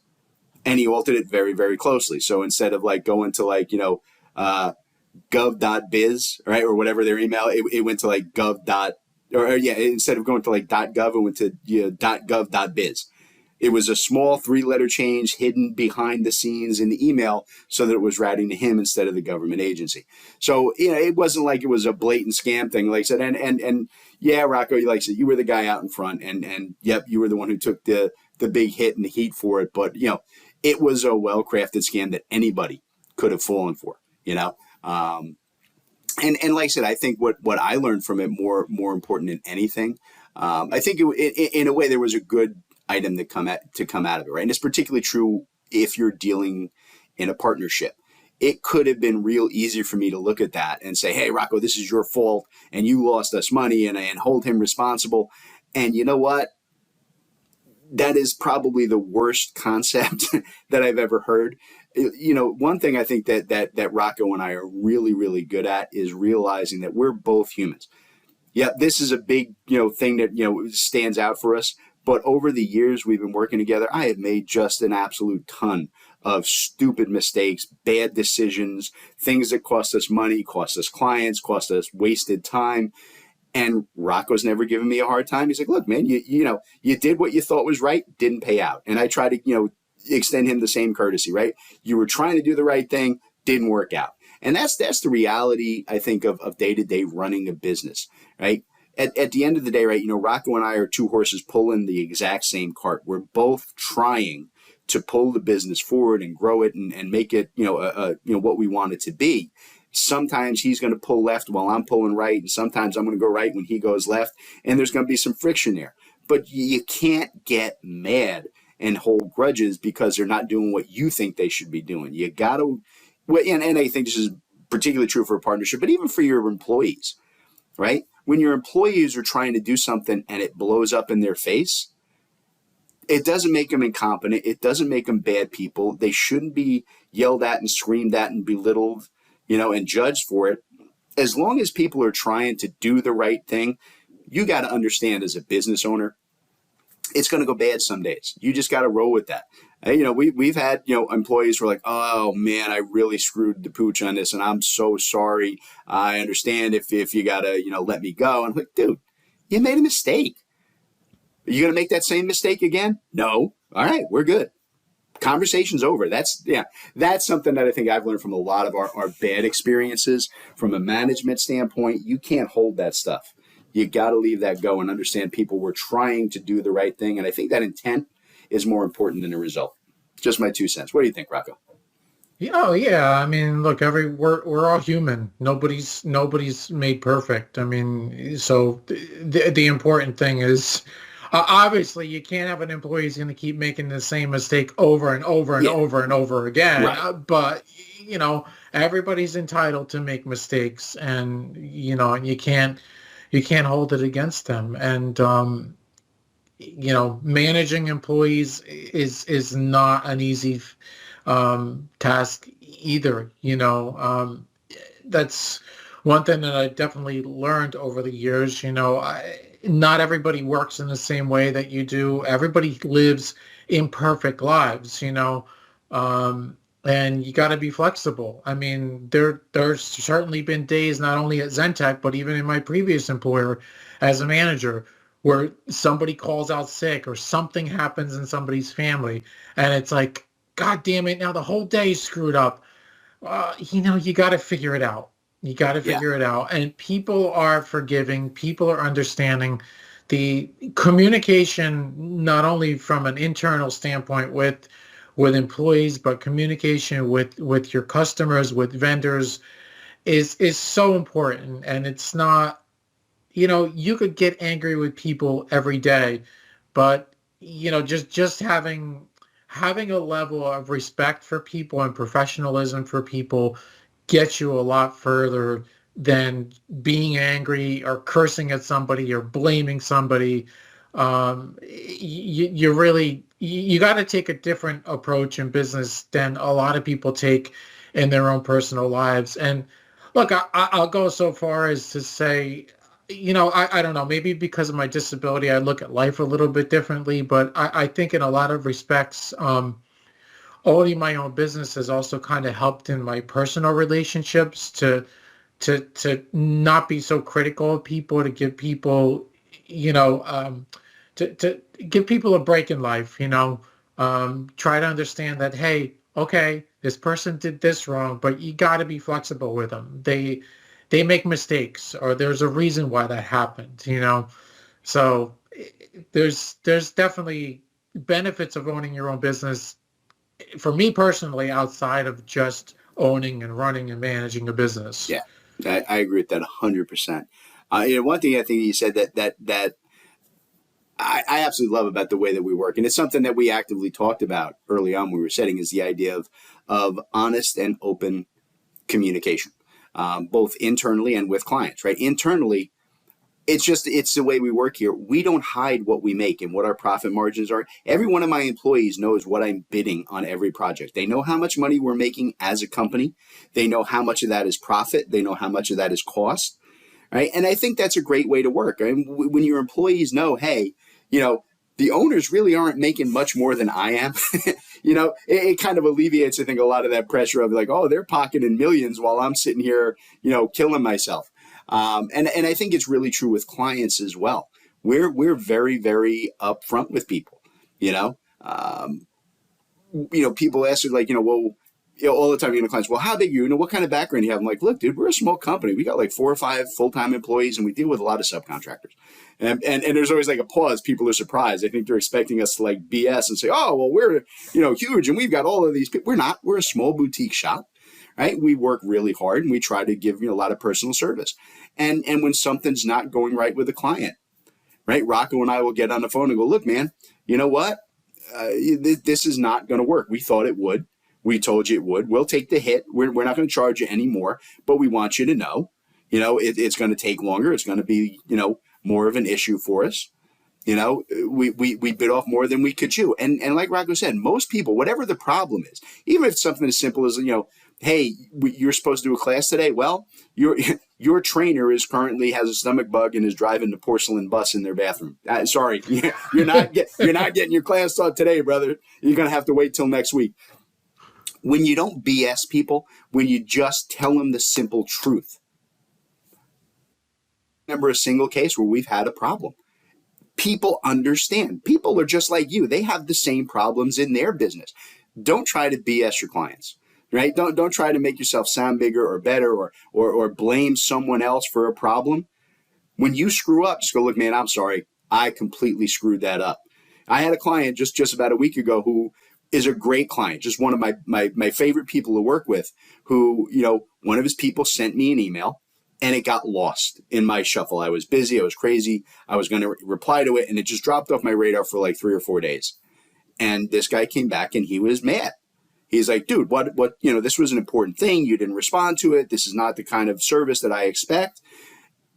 And he altered it very, very closely. So instead of going to gov.biz, right, or whatever their email, it went to gov. Instead of going to .gov, it went to .gov.biz. It was a small 3-letter change hidden behind the scenes in the email so that it was routing to him instead of the government agency. So, it wasn't like it was a blatant scam thing, like I said. And yeah, Rocco, like I said, you were the guy out in front, and yep, you were the one who took the big hit and the heat for it. But, it was a well-crafted scam that anybody could have fallen for, And like I said, I think what I learned from it more important than anything, I think in a way there was a good item to come out of it, right? And it's particularly true if you're dealing in a partnership. It could have been real easy for me to look at that and say, hey, Rocco, this is your fault, and you lost us money, and hold him responsible. And you know what? That is probably the worst concept that I've ever heard. One thing I think that Rocco and I are really, really good at is realizing that we're both humans. Yeah, this is a big, thing that, stands out for us. But over the years we've been working together, I have made just an absolute ton of stupid mistakes, bad decisions, things that cost us money, cost us clients, cost us wasted time. And Rocco's never given me a hard time. He's like, look, man, you did what you thought was right, didn't pay out. And I try to, extend him the same courtesy, right? You were trying to do the right thing, didn't work out. And that's the reality, I think, of day-to-day running a business, right? At the end of the day, right, Rocco and I are two horses pulling the exact same cart. We're both trying to pull the business forward and grow it and make it, what we want it to be. Sometimes he's going to pull left while I'm pulling right, and sometimes I'm going to go right when he goes left, and there's going to be some friction there. But you can't get mad and hold grudges because they're not doing what you think they should be doing. You got to, and I think this is particularly true for a partnership, but even for your employees, right? When your employees are trying to do something and it blows up in their face, it doesn't make them incompetent. It doesn't make them bad people. They shouldn't be yelled at and screamed at and belittled, and judged for it. As long as people are trying to do the right thing, you got to understand as a business owner, it's going to go bad some days. You just got to roll with that. We've had, employees who are like, oh man, I really screwed the pooch on this and I'm so sorry. I understand if you got to, let me go. And I'm like, dude, you made a mistake. Are you going to make that same mistake again? No. All right, we're good. Conversation's over. That's something that I think I've learned from a lot of our bad experiences. From a management standpoint, you can't hold that stuff. You got to leave that go and understand people were trying to do the right thing. And I think that intent is more important than the result. Just my 2 cents. What do you think, Rocco? Yeah. I mean, look, we're all human. Nobody's made perfect. I mean, so the important thing is, obviously, you can't have an employee who's going to keep making the same mistake over and over and over and over again. Right. But everybody's entitled to make mistakes, and and you can't hold it against them. And managing employees is not an easy task either. That's one thing that I definitely learned over the years. Not everybody works in the same way that you do. Everybody lives imperfect lives, and you got to be flexible. I mean, there's certainly been days, not only at ZenTek, but even in my previous employer as a manager, where somebody calls out sick or something happens in somebody's family. And it's like, God damn it, now the whole day's screwed up. You got to figure it out. You got to figure it out. And people are forgiving. People are understanding. The communication, not only from an internal standpoint with employees, but communication with your customers, with vendors is so important. And it's not, you could get angry with people every day, but, just having a level of respect for people and professionalism for people gets you a lot further than being angry or cursing at somebody or blaming somebody. You got to take a different approach in business than a lot of people take in their own personal lives. And look, I'll go so far as to say, I don't know, maybe because of my disability, I look at life a little bit differently, but I think in a lot of respects, owning my own business has also kind of helped in my personal relationships to not be so critical of people, to give people, to give people a break in life, try to understand that, hey, okay, this person did this wrong, but you got to be flexible with them. They make mistakes, or there's a reason why that happened, So there's definitely benefits of owning your own business, for me personally, outside of just owning and running and managing a business. Yeah, I agree with that 100%. One thing I think you said that I absolutely love about the way that we work, and it's something that we actively talked about early on when we were setting, is the idea of honest and open communication, both internally and with clients, right? Internally, it's the way we work here. We don't hide what we make and what our profit margins are. Every one of my employees knows what I'm bidding on every project. They know how much money we're making as a company. They know how much of that is profit. They know how much of that is cost, right? And I think that's a great way to work. I mean, when your employees know, hey, the owners really aren't making much more than I am. It kind of alleviates, I think, a lot of that pressure of like, oh, they're pocketing millions while I'm sitting here, killing myself. And I think it's really true with clients as well. We're very, very upfront with people. People ask us like, well, all the time, clients, well, how big are you? What kind of background do you have? I'm like, look, dude, we're a small company. We got like 4 or 5 full-time employees, and we deal with a lot of subcontractors. And there's always like a pause. People are surprised. I think they're expecting us to like BS and say, oh, well, we're, huge and we've got all of these people. We're not. We're a small boutique shop, right? We work really hard and we try to give a lot of personal service. And when something's not going right with a client, right, Rocco and I will get on the phone and go, look, man, you know what? This is not going to work. We thought it would. We told you it would. We'll take the hit. We're not going to charge you anymore, but we want you to know, it's going to take longer. It's going to be, more of an issue for us. We bit off more than we could chew. And like Rocco said, most people, whatever the problem is, even if it's something as simple as, hey, you're supposed to do a class today. Well, your trainer currently has a stomach bug and is driving the porcelain bus in their bathroom. Sorry, you're not getting your class taught today, brother. You're going to have to wait till next week. When you don't BS people, when you just tell them the simple truth. Remember a single case where we've had a problem. People understand. People are just like you. They have the same problems in their business. Don't try to BS your clients, right? Don't try to make yourself sound bigger or better or blame someone else for a problem. When you screw up, just go, look, man, I'm sorry. I completely screwed that up. I had a client just about a week ago who is a great client, just one of my favorite people to work with, who, one of his people sent me an email and it got lost in my shuffle. I was busy. I was crazy. I was going to reply to it and it just dropped off my radar for like 3 or 4 days. And this guy came back and he was mad. He's like, dude, what, this was an important thing. You didn't respond to it. This is not the kind of service that I expect.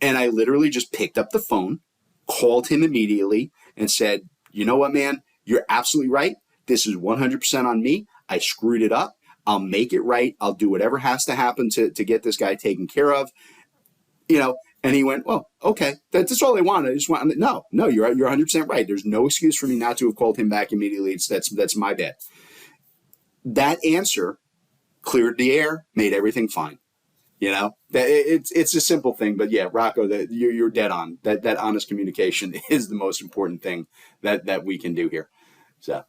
And I literally just picked up the phone, called him immediately and said, you know what, man, you're absolutely right. This is 100% on me. I screwed it up. I'll make it right. I'll do whatever has to happen to get this guy taken care of. And he went, well, okay, that's all I want. I just want, no, you're 100% right. There's no excuse for me not to have called him back immediately. That's my bad. That answer cleared the air, made everything fine. It's a simple thing, but yeah, Rocco, you're dead on. That honest communication is the most important thing that we can do here. So,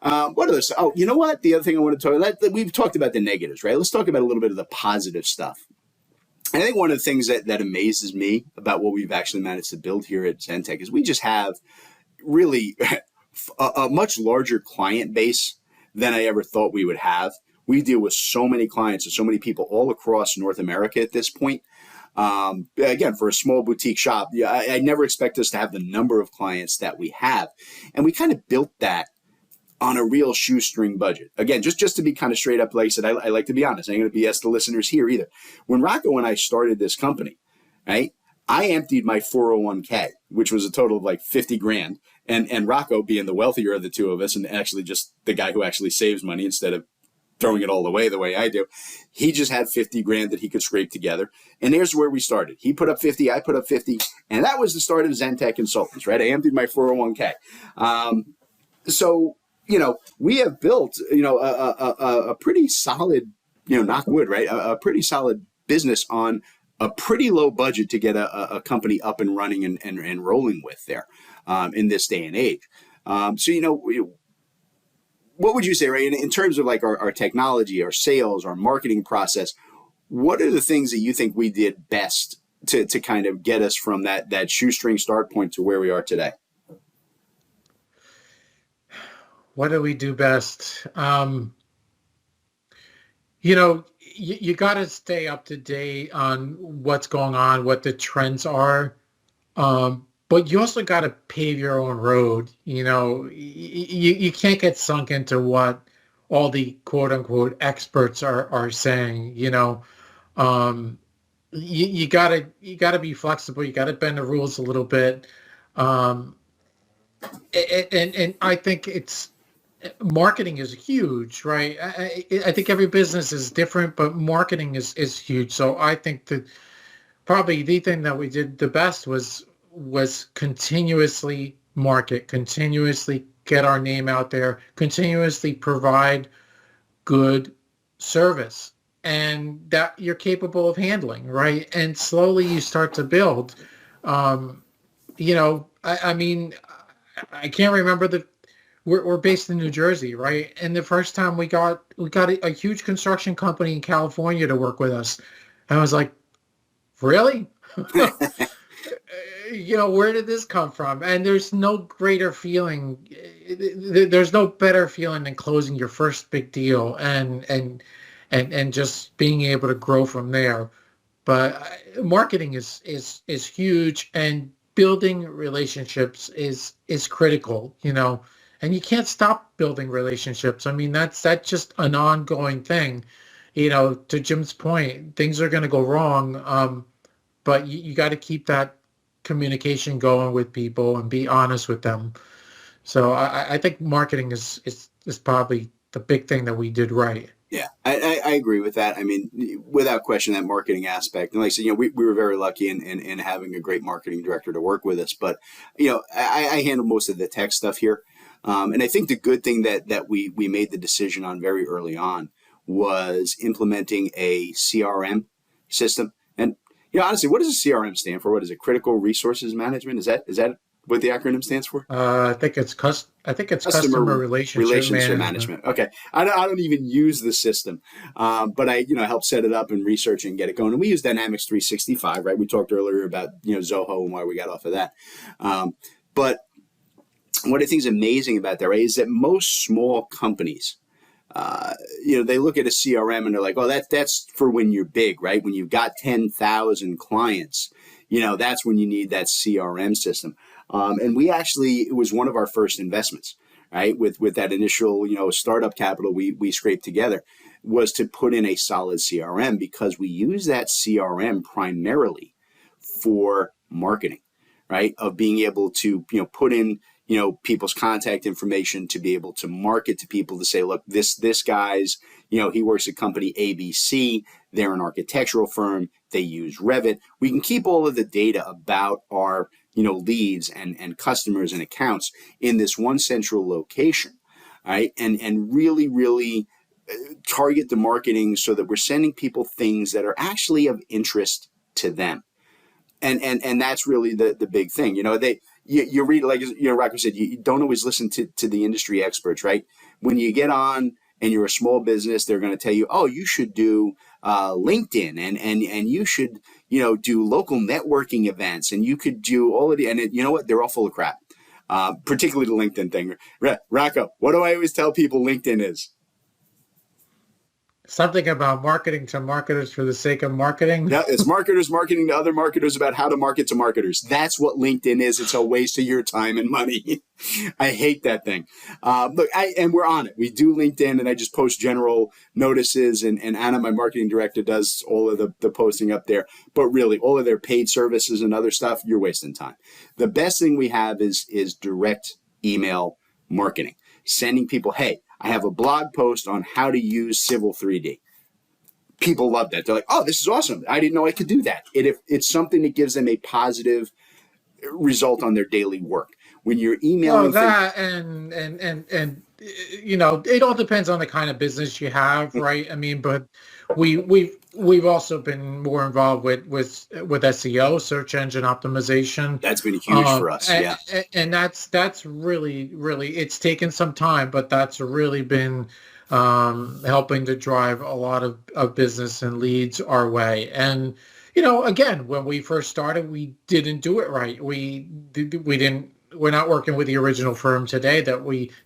what are those? Oh, you know what? The other thing I want to talk about, we've talked about the negatives, right? Let's talk about a little bit of the positive stuff. And I think one of the things that amazes me about what we've actually managed to build here at ZenTek is we just have really a much larger client base than I ever thought we would have. We deal with so many clients and so many people all across North America at this point. Again, for a small boutique shop, I never expect us to have the number of clients that we have. And we kind of built that on a real shoestring budget. Again, just to be kind of straight up, like I said, I like to be honest. I ain't going to BS the listeners here either. When Rocco and I started this company, right, I emptied my 401k, which was a total of like 50 grand. And Rocco, being the wealthier of the two of us and actually just the guy who actually saves money instead of throwing it all away the way I do, he just had 50 grand that he could scrape together. And there's where we started. He put up 50, I put up 50. And that was the start of ZenTek Consultants, right? I emptied my 401k. So, we have built, a pretty solid, knock wood, right? A pretty solid business on a pretty low budget to get a company up and running and rolling with there in this day and age. What would you say, right, in terms of like our technology, our sales, our marketing process, what are the things that you think we did best to kind of get us from that shoestring start point to where we are today? What do we do best? You got to stay up to date on what's going on, what the trends are. But you also got to pave your own road. You can't get sunk into what all the quote unquote experts are saying. You gotta be flexible. You gotta bend the rules a little bit. And I think marketing is huge, right? I think every business is different, but marketing is huge. So I think that probably the thing that we did the best was continuously market, continuously get our name out there, continuously provide good service, and that you're capable of handling, right? And slowly you start to build. I mean, I can't remember we're based in New Jersey, right? And the first time we got a huge construction company in California to work with us. And I was like, really? Where did this come from? And there's no greater feeling. There's no better feeling than closing your first big deal and just being able to grow from there. But marketing is huge, and building relationships is critical, and you can't stop building relationships. I mean, that's just an ongoing thing. To Jim's point, things are going to go wrong, but you got to keep that communication going with people and be honest with them. So I think marketing is probably the big thing that we did right. Yeah, I agree with that. I mean, without question, that marketing aspect. And like I said, we were very lucky in having a great marketing director to work with us. But, I handle most of the tech stuff here. And I think the good thing that we made the decision on very early on was implementing a CRM system. And, honestly, what does a CRM stand for? What is it? Critical Resources Management? Is that what the acronym stands for? I think it's customer relationship management. Okay, I don't even use the system, but I help set it up and research and get it going. And we use Dynamics 365, right? We talked earlier about Zoho and why we got off of that. But what I think is amazing about that, right, is that most small companies, they look at a CRM and they're like, oh, that's for when you're big, right? When you've got 10,000 clients, that's when you need that CRM system. And it was one of our first investments, right? With that initial, startup capital we scraped together, was to put in a solid CRM, because we use that CRM primarily for marketing, right? Of being able to, put in, people's contact information, to be able to market to people, to say, look, this guy's, he works at company ABC. They're an architectural firm. They use Revit. We can keep all of the data about our leads and customers and accounts in this one central location, right? And really, really target the marketing so that we're sending people things that are actually of interest to them. And that's really the big thing. You read, like, Rocco said, you don't always listen to the industry experts, right? When you get on and you're a small business, they're going to tell you, oh, you should do LinkedIn and you should, do local networking events, and you could do all of the, and you know what? They're all full of crap, particularly the LinkedIn thing. Rocco, what do I always tell people LinkedIn is? Something about marketing to marketers for the sake of marketing. Yeah, it's marketers marketing to other marketers about how to market to marketers. That's what LinkedIn is. It's a waste of your time and money. I hate that thing. Look, and we're on it. We do LinkedIn, and I just post general notices, and Anna, my marketing director, does all of the posting up there. But really, all of their paid services and other stuff, you're wasting time. The best thing we have is direct email marketing, sending people, hey, I have a blog post on how to use Civil 3D. People love that. They're like, oh, this is awesome. I didn't know I could do that. It's something that gives them a positive result on their daily work. When you're emailing, and it all depends on the kind of business you have, right? I mean, but we've also been more involved with SEO, search engine optimization. That's been huge for us, yeah. And that's really, it's taken some time, but that's really been helping to drive a lot of business and leads our way. And again, when we first started, we didn't do it right. We're not working with the original firm today that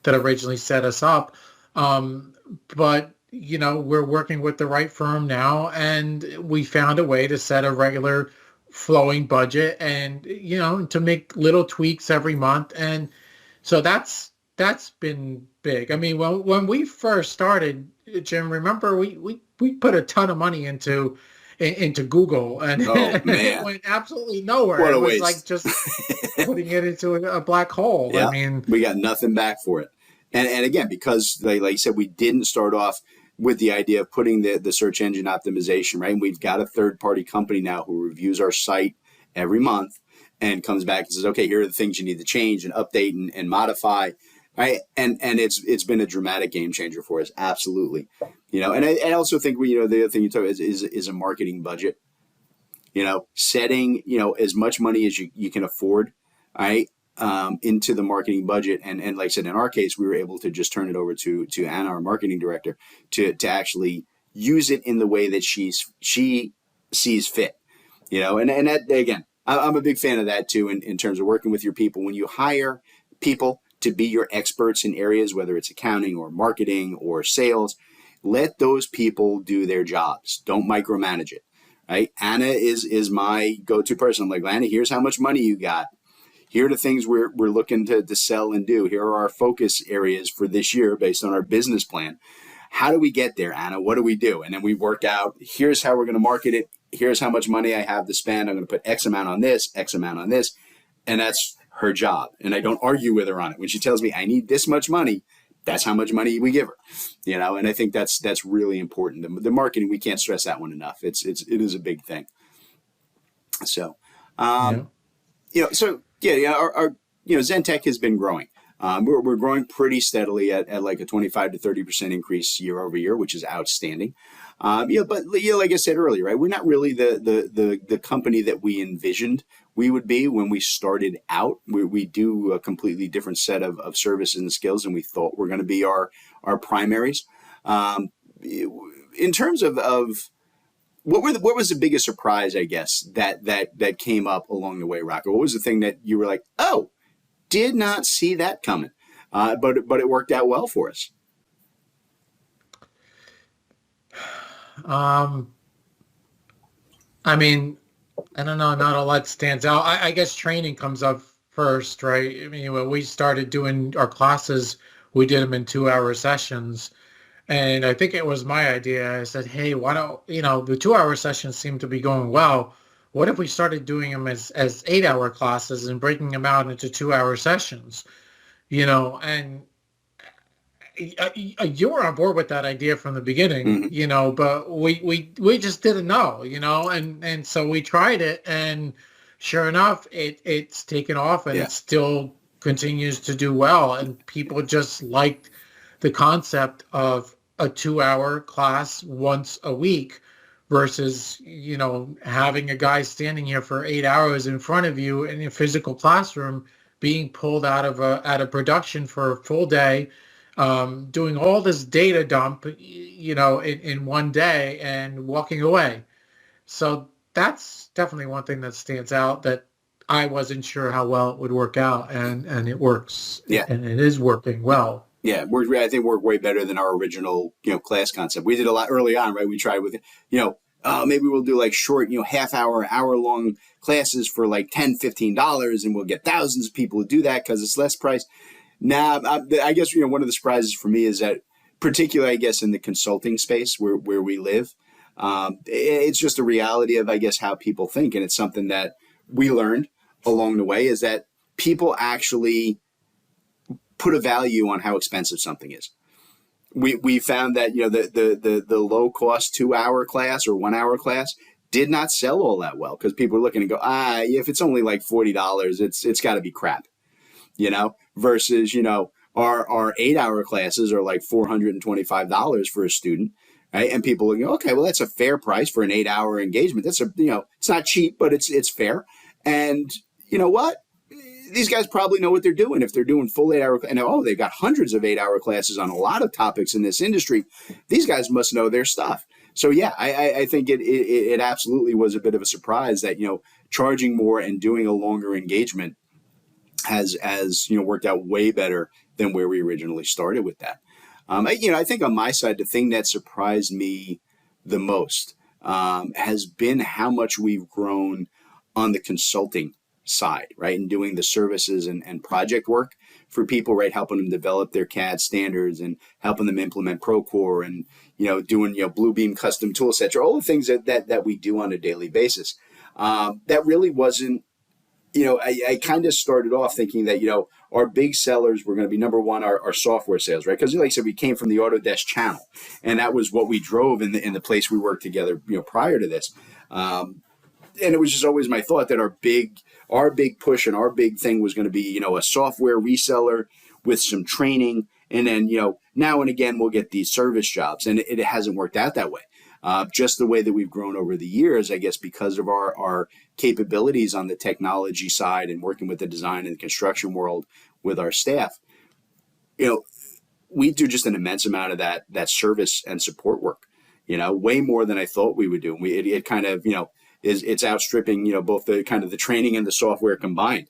originally set us up. But we're working with the right firm now, and we found a way to set a regular flowing budget and, to make little tweaks every month. And so that's been big. I mean, when we first started, Jim, remember we put a ton of money into Google, and it went absolutely nowhere. What a waste. It was like just putting it into a black hole. Yeah, I mean, we got nothing back for it. And again, because like you said, we didn't start off with the idea of putting the search engine optimization, right? And we've got a third-party company now who reviews our site every month and comes back and says, okay, here are the things you need to change and update and modify. Right. And it's been a dramatic game changer for us. Absolutely. And I also think the other thing you talk about is a marketing budget, setting, as much money as you can afford. Right. into the marketing budget. And like I said, in our case, we were able to just turn it over to Anna, our marketing director, to actually use it in the way that she sees fit, and that, again, I'm a big fan of that too, in terms of working with your people. When you hire people to be your experts in areas, whether it's accounting or marketing or sales, let those people do their jobs. Don't micromanage it, right? Anna is my go-to person. I'm like, Anna, here's how much money you got. Here are the things we're looking to sell and do. Here are our focus areas for this year based on our business plan. How do we get there, Anna? What do we do? And then we work out, here's how we're going to market it. Here's how much money I have to spend. I'm going to put X amount on this, X amount on this. And that's her job. And I don't argue with her on it. When she tells me I need this much money, that's how much money we give her, and I think that's really important. The marketing, we can't stress that one enough. It is a big thing. So, our ZenTek has been growing. We're growing pretty steadily at like a 25 to 30% increase year over year, which is outstanding. But like I said earlier, right, we're not really the company that we envisioned we would be when we started out. We do a completely different set of services and skills than we thought were going to be our primaries. In terms of what was the biggest surprise, I guess, that came up along the way, Rocco? What was the thing that you were like, oh, did not see that coming, but it worked out well for us? I mean, I don't know, not a lot stands out. I guess training comes up first, right? I mean, when we started doing our classes, we did them in 2-hour sessions. And I think it was my idea. I said, hey, why don't, the 2-hour sessions seem to be going well. What if we started doing them as 8-hour classes and breaking them out into 2-hour sessions, and you were on board with that idea from the beginning, but we just didn't know, and so we tried it, and sure enough, it's taken off, and it still continues to do well, and people just liked the concept of a 2-hour class once a week versus, having a guy standing here for 8 hours in front of you in a physical classroom, being pulled out of production for a full day, doing all this data dump, in one day and walking away. So that's definitely one thing that stands out that I wasn't sure how well it would work out, and it works. Yeah. And it is working well. Yeah, I think worked way better than our original, class concept. We did a lot early on, right? We tried with, maybe we'll do like short, hour-long classes for like $10, $15, and we'll get thousands of people to do that because it's less price. Now, I guess, one of the surprises for me is that, particularly, I guess, in the consulting space where we live, it's just a reality of, I guess, how people think. And it's something that we learned along the way, is that people actually put a value on how expensive something is. We found that, the low cost 2-hour class or 1-hour class did not sell all that well, because people are looking and go, if it's only like $40, it's got to be crap, versus, our 8-hour classes are like $425 for a student, right? And people will go, okay, well, that's a fair price for an 8-hour engagement. That's it's not cheap, but it's fair. And you know what? These guys probably know what they're doing if they're doing full 8-hour, and they've got hundreds of 8-hour classes on a lot of topics in this industry. These guys must know their stuff. So yeah, I think it absolutely was a bit of a surprise that, charging more and doing a longer engagement has worked out way better than where we originally started with that. I think on my side, the thing that surprised me the most has been how much we've grown on the consulting side, right? And doing the services and project work for people, right? Helping them develop their CAD standards and helping them implement Procore and, doing, Bluebeam custom tool sets, or all the things that we do on a daily basis. That really wasn't, I kind of started off thinking that, our big sellers were going to be, number one, our software sales, right? Because like I said, we came from the Autodesk channel, and that was what we drove in the place we worked together, prior to this. And it was just always my thought that our big push and our big thing was going to be, a software reseller with some training. And then, now and again, we'll get these service jobs, and it hasn't worked out that way. just the way that we've grown over the years, I guess, because of our capabilities on the technology side and working with the design and construction world with our staff. We do just an immense amount of that service and support work, way more than I thought we would do. It kind of, it's outstripping, both the kind of the training and the software combined.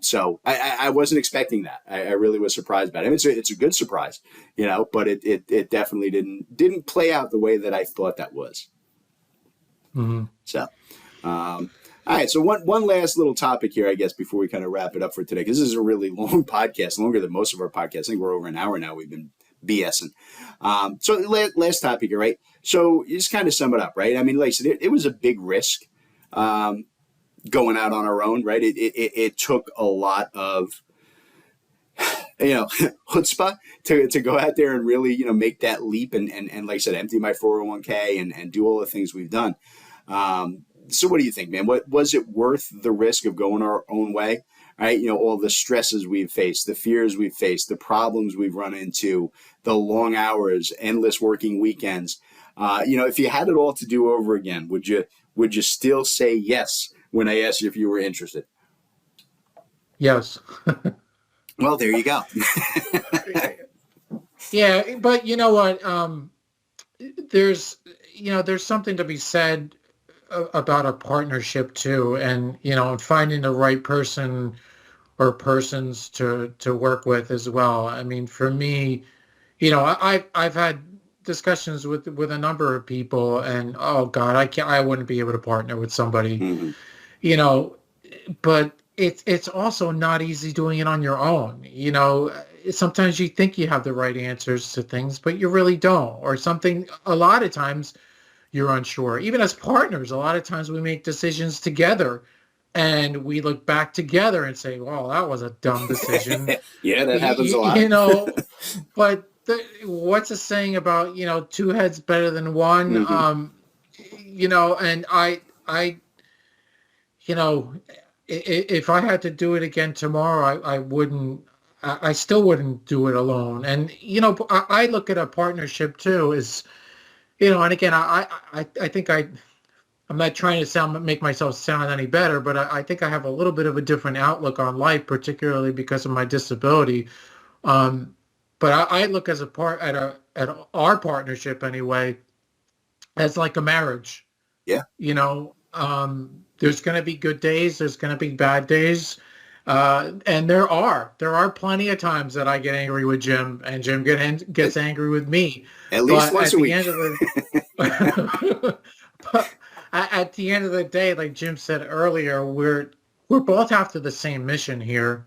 So I wasn't expecting that. I really was surprised by it. I mean, it's a good surprise, but it definitely didn't play out the way that I thought that was. Mm-hmm. So, all right. So one last little topic here, I guess, before we kind of wrap it up for today, because this is a really long podcast, longer than most of our podcasts. I think we're over an hour now. We've been BSing. So last topic here, right? So you just kind of sum it up, right? I mean, like I said, it was a big risk going out on our own, right? It took a lot of, chutzpah to go out there and really, make that leap and like I said, empty my 401k and do all the things we've done. So what do you think, man? What was it worth the risk of going our own way? Right? All the stresses we've faced, the fears we've faced, the problems we've run into, the long hours, endless working weekends. If you had it all to do over again, would you still say yes when I asked you if you were interested? Yes. Well, there you go. Yeah, but you know what? There's something to be said about a partnership too, and finding the right person or persons to work with as well. I mean, for me, I've had discussions with a number of people, and oh God, I wouldn't be able to partner with somebody, but it's also not easy doing it on your own. Sometimes you think you have the right answers to things, but you really don't, or something. A lot of times you're unsure. Even as partners, a lot of times we make decisions together and we look back together and say, well, that was a dumb decision. Yeah, that happens a lot. But what's the saying about, two heads better than one? Mm-hmm. And if I had to do it again tomorrow, I still wouldn't do it alone. And, I look at a partnership too as, and again, I think I'm not trying to make myself sound any better, but I think I have a little bit of a different outlook on life, particularly because of my disability. But I look at our partnership anyway as like a marriage. Yeah. There's going to be good days. There's going to be bad days. And there are plenty of times that I get angry with Jim and Jim gets angry with me. At least once a week. But at the end of the day, like Jim said earlier, we're both after the same mission here.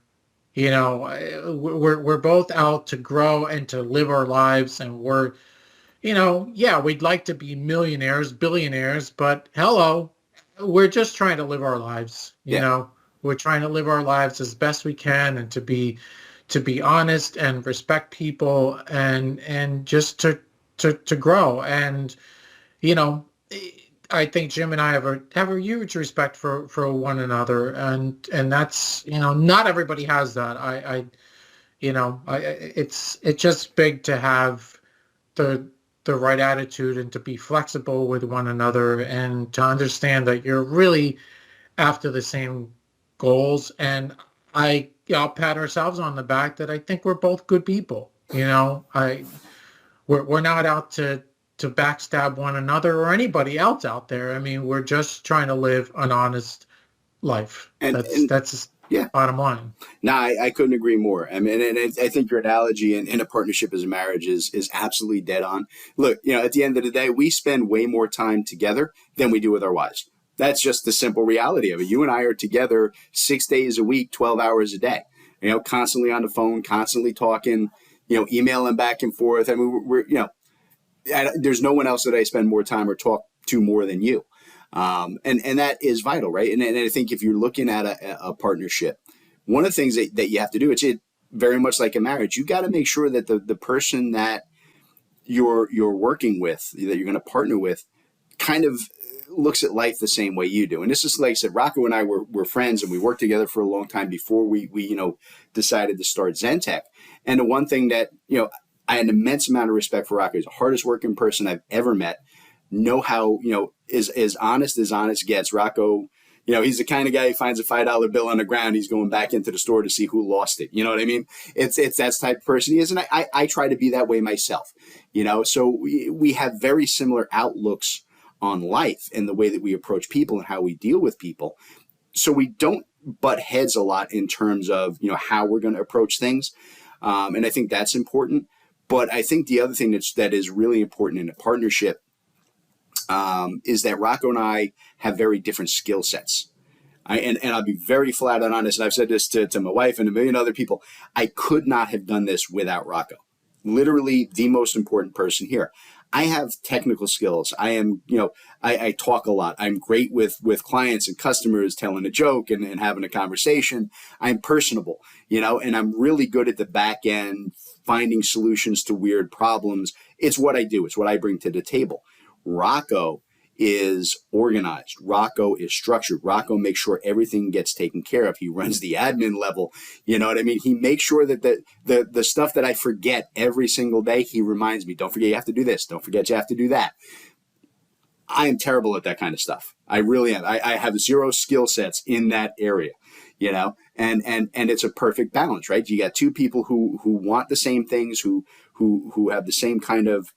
We're both out to grow and to live our lives, and we'd like to be millionaires, billionaires, but hello, we're just trying to live our lives. We're trying to live our lives as best we can, and to be honest and respect people, and just to grow. And I think Jim and I have a huge respect for one another, and that's not everybody has that. It's just big to have the right attitude and to be flexible with one another, and to understand that you're really after the same goals. And I'll pat ourselves on the back that I think we're both good people. We're not out to backstab one another or anybody else out there. I mean, we're just trying to live an honest life. That's yeah, bottom line. No, I couldn't agree more. I mean, and I think your analogy in a partnership as a marriage is absolutely dead on. Look, at the end of the day, we spend way more time together than we do with our wives. That's just the simple reality of it. You and I are together 6 days a week, 12 hours a day, constantly on the phone, constantly talking, emailing back and forth. I mean, we're there's no one else that I spend more time or talk to more than you. And that is vital, right? And I think if you're looking at a partnership, one of the things that you have to do, it's very much like a marriage. You got to make sure that the person that you're working with, that you're going to partner with, kind of looks at life the same way you do. And this is, like I said, Rocco and I were friends, and we worked together for a long time before we decided to start ZenTek. And the one thing that, I had an immense amount of respect for Rocco. He's the hardest working person I've ever met. know how, is as honest gets. Rocco, he's the kind of guy who finds a $5 bill on the ground. He's going back into the store to see who lost it. You know what I mean? It's that type of person he is. And I try to be that way myself, so we have very similar outlooks on life and the way that we approach people and how we deal with people. So we don't butt heads a lot in terms of, how we're going to approach things. And I think that's important. But I think the other thing that is really important in a partnership is that Rocco and I have very different skill sets. And I'll be very flat out honest, and I've said this to my wife and a million other people. I could not have done this without Rocco. Literally the most important person here. I have technical skills. I am, I talk a lot. I'm great with clients and customers, telling a joke and having a conversation. I'm personable, and I'm really good at the back end, finding solutions to weird problems. It's what I do. It's what I bring to the table. Rocco is organized. Rocco is structured. Rocco makes sure everything gets taken care of. He runs the admin level. You know what I mean? He makes sure that the stuff that I forget every single day, he reminds me, don't forget you have to do this. Don't forget you have to do that. I am terrible at that kind of stuff. I really am. I have zero skill sets in that area, and it's a perfect balance, right? You got two people who want the same things, who have the same kind of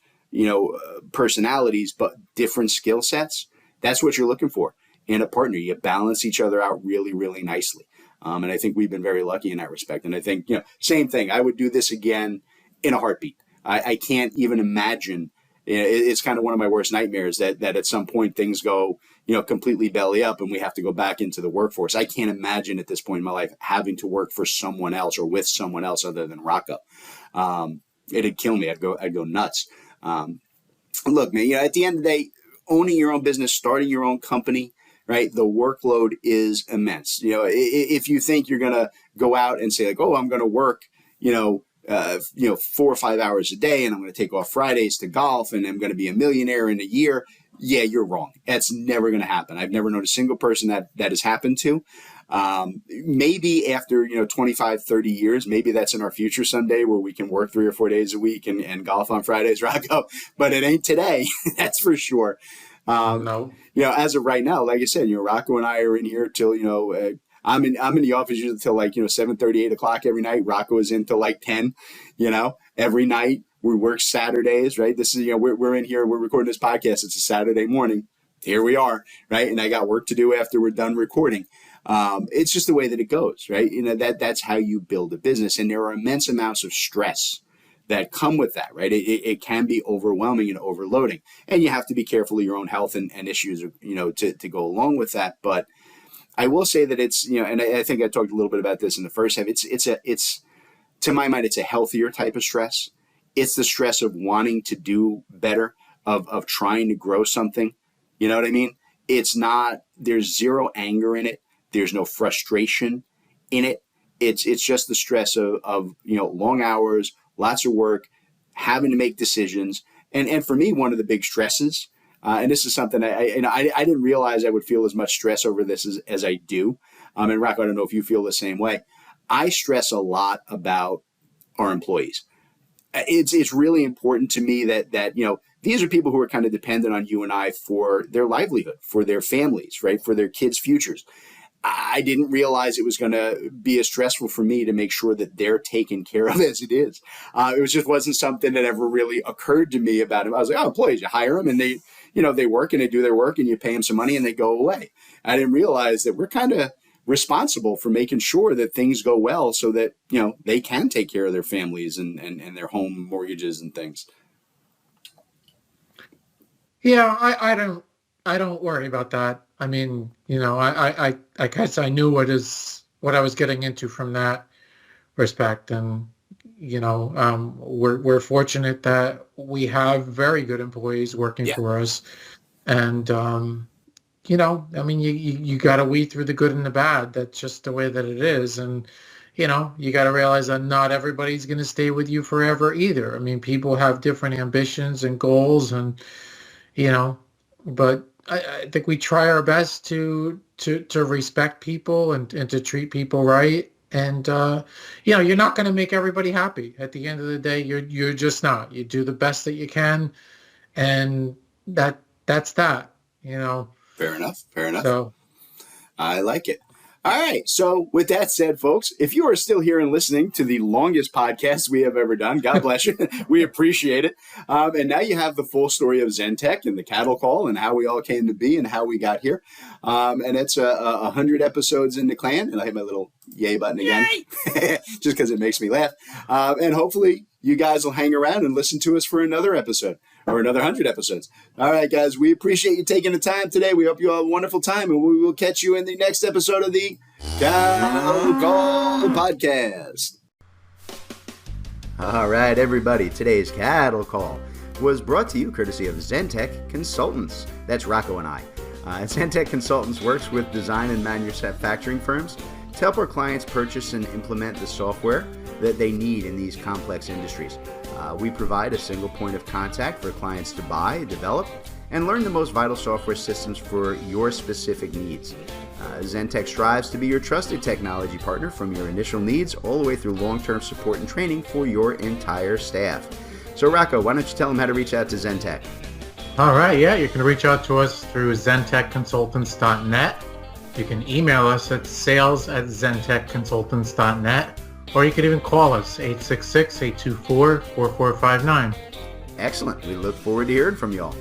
personalities, but different skill sets. That's what you're looking for in a partner. You balance each other out really, really nicely. And I think we've been very lucky in that respect. And I think, same thing. I would do this again in a heartbeat. I can't even imagine. It's kind of one of my worst nightmares that at some point things go, completely belly up and we have to go back into the workforce. I can't imagine at this point in my life having to work for someone else or with someone else other than Rocco. It'd kill me. I'd go nuts. Look, man, at the end of the day, owning your own business, starting your own company, right? The workload is immense. If you think you're going to go out and say like, oh, I'm going to work, 4 or 5 hours a day and I'm going to take off Fridays to golf and I'm going to be a millionaire in a year. Yeah, you're wrong. That's never going to happen. I've never known a single person that has happened to. Maybe after, 25, 30 years, maybe that's in our future someday where we can work 3 or 4 days a week and golf on Fridays, Rocco, but it ain't today. That's for sure. No. As of right now, like I said, Rocco and I are in here till, I'm in the office usually till 7:30, 8 o'clock every night. Rocco is in till 10, every night. We work Saturdays, right? This is, we're in here, we're recording this podcast. It's a Saturday morning. Here we are, right? And I got work to do after we're done recording. It's just the way that it goes, right? That's how you build a business. And there are immense amounts of stress that come with that, right? It can be overwhelming and overloading. And you have to be careful of your own health and issues, to go along with that. But I will say that it's, and I think I talked a little bit about this in the first half. It's to my mind, it's a healthier type of stress. It's the stress of wanting to do better, of trying to grow something. You know what I mean? It's not, there's zero anger in it. There's no frustration in it. It's just the stress of long hours, lots of work, having to make decisions. And for me, one of the big stresses, and this is something I didn't realize I would feel as much stress over this as I do. And Rocco, I don't know if you feel the same way. I stress a lot about our employees. It's really important to me that these are people who are kind of dependent on you and I for their livelihood, for their families, right, for their kids' futures. I didn't realize it was going to be as stressful for me to make sure that they're taken care of as it is. It just wasn't something that ever really occurred to me about it. I was like, oh, employees, you hire them and they work and they do their work and you pay them some money and they go away. I didn't realize that we're kind of responsible for making sure that things go well so that, they can take care of their families and their home mortgages and things. Yeah, I don't worry about that. I mean, I guess I knew what I was getting into from that respect. And, we're fortunate that we have very good employees working for us. And, I mean, you got to weed through the good and the bad. That's just the way that it is. And, you got to realize that not everybody's going to stay with you forever either. I mean, people have different ambitions and goals and, but I think we try our best to respect people and to treat people right. And, you're not going to make everybody happy. At the end of the day, you're just not. You do the best that you can. And that's that, you know. Fair enough. Fair enough. So I like it. All right. So with that said, folks, if you are still here and listening to the longest podcast we have ever done, God bless you. We appreciate it. And now you have the full story of ZenTek and the CADDle Call and how we all came to be and how we got here. And it's 100 episodes in the clan. And I hit my little yay button again, just because it makes me laugh. And hopefully you guys will hang around and listen to us for another episode or another 100 episodes. All right, guys, we appreciate you taking the time today. We hope you all have a wonderful time, and we will catch you in the next episode of the CADDle Call podcast. All right, everybody, today's CADDle Call was brought to you courtesy of ZenTek Consultants. That's Rocco and I. ZenTek Consultants works with design and manufacturing firms to help our clients purchase and implement the software that they need in these complex industries. We provide a single point of contact for clients to buy, develop, and learn the most vital software systems for your specific needs. ZenTek strives to be your trusted technology partner from your initial needs all the way through long-term support and training for your entire staff. So Rocco, why don't you tell them how to reach out to ZenTek? all right, yeah, you can reach out to us through ZenTekConsultants.net. You can email us at sales@ZenTekConsultants.net, or you could even call us 866-824-4459. Excellent. We look forward to hearing from you all.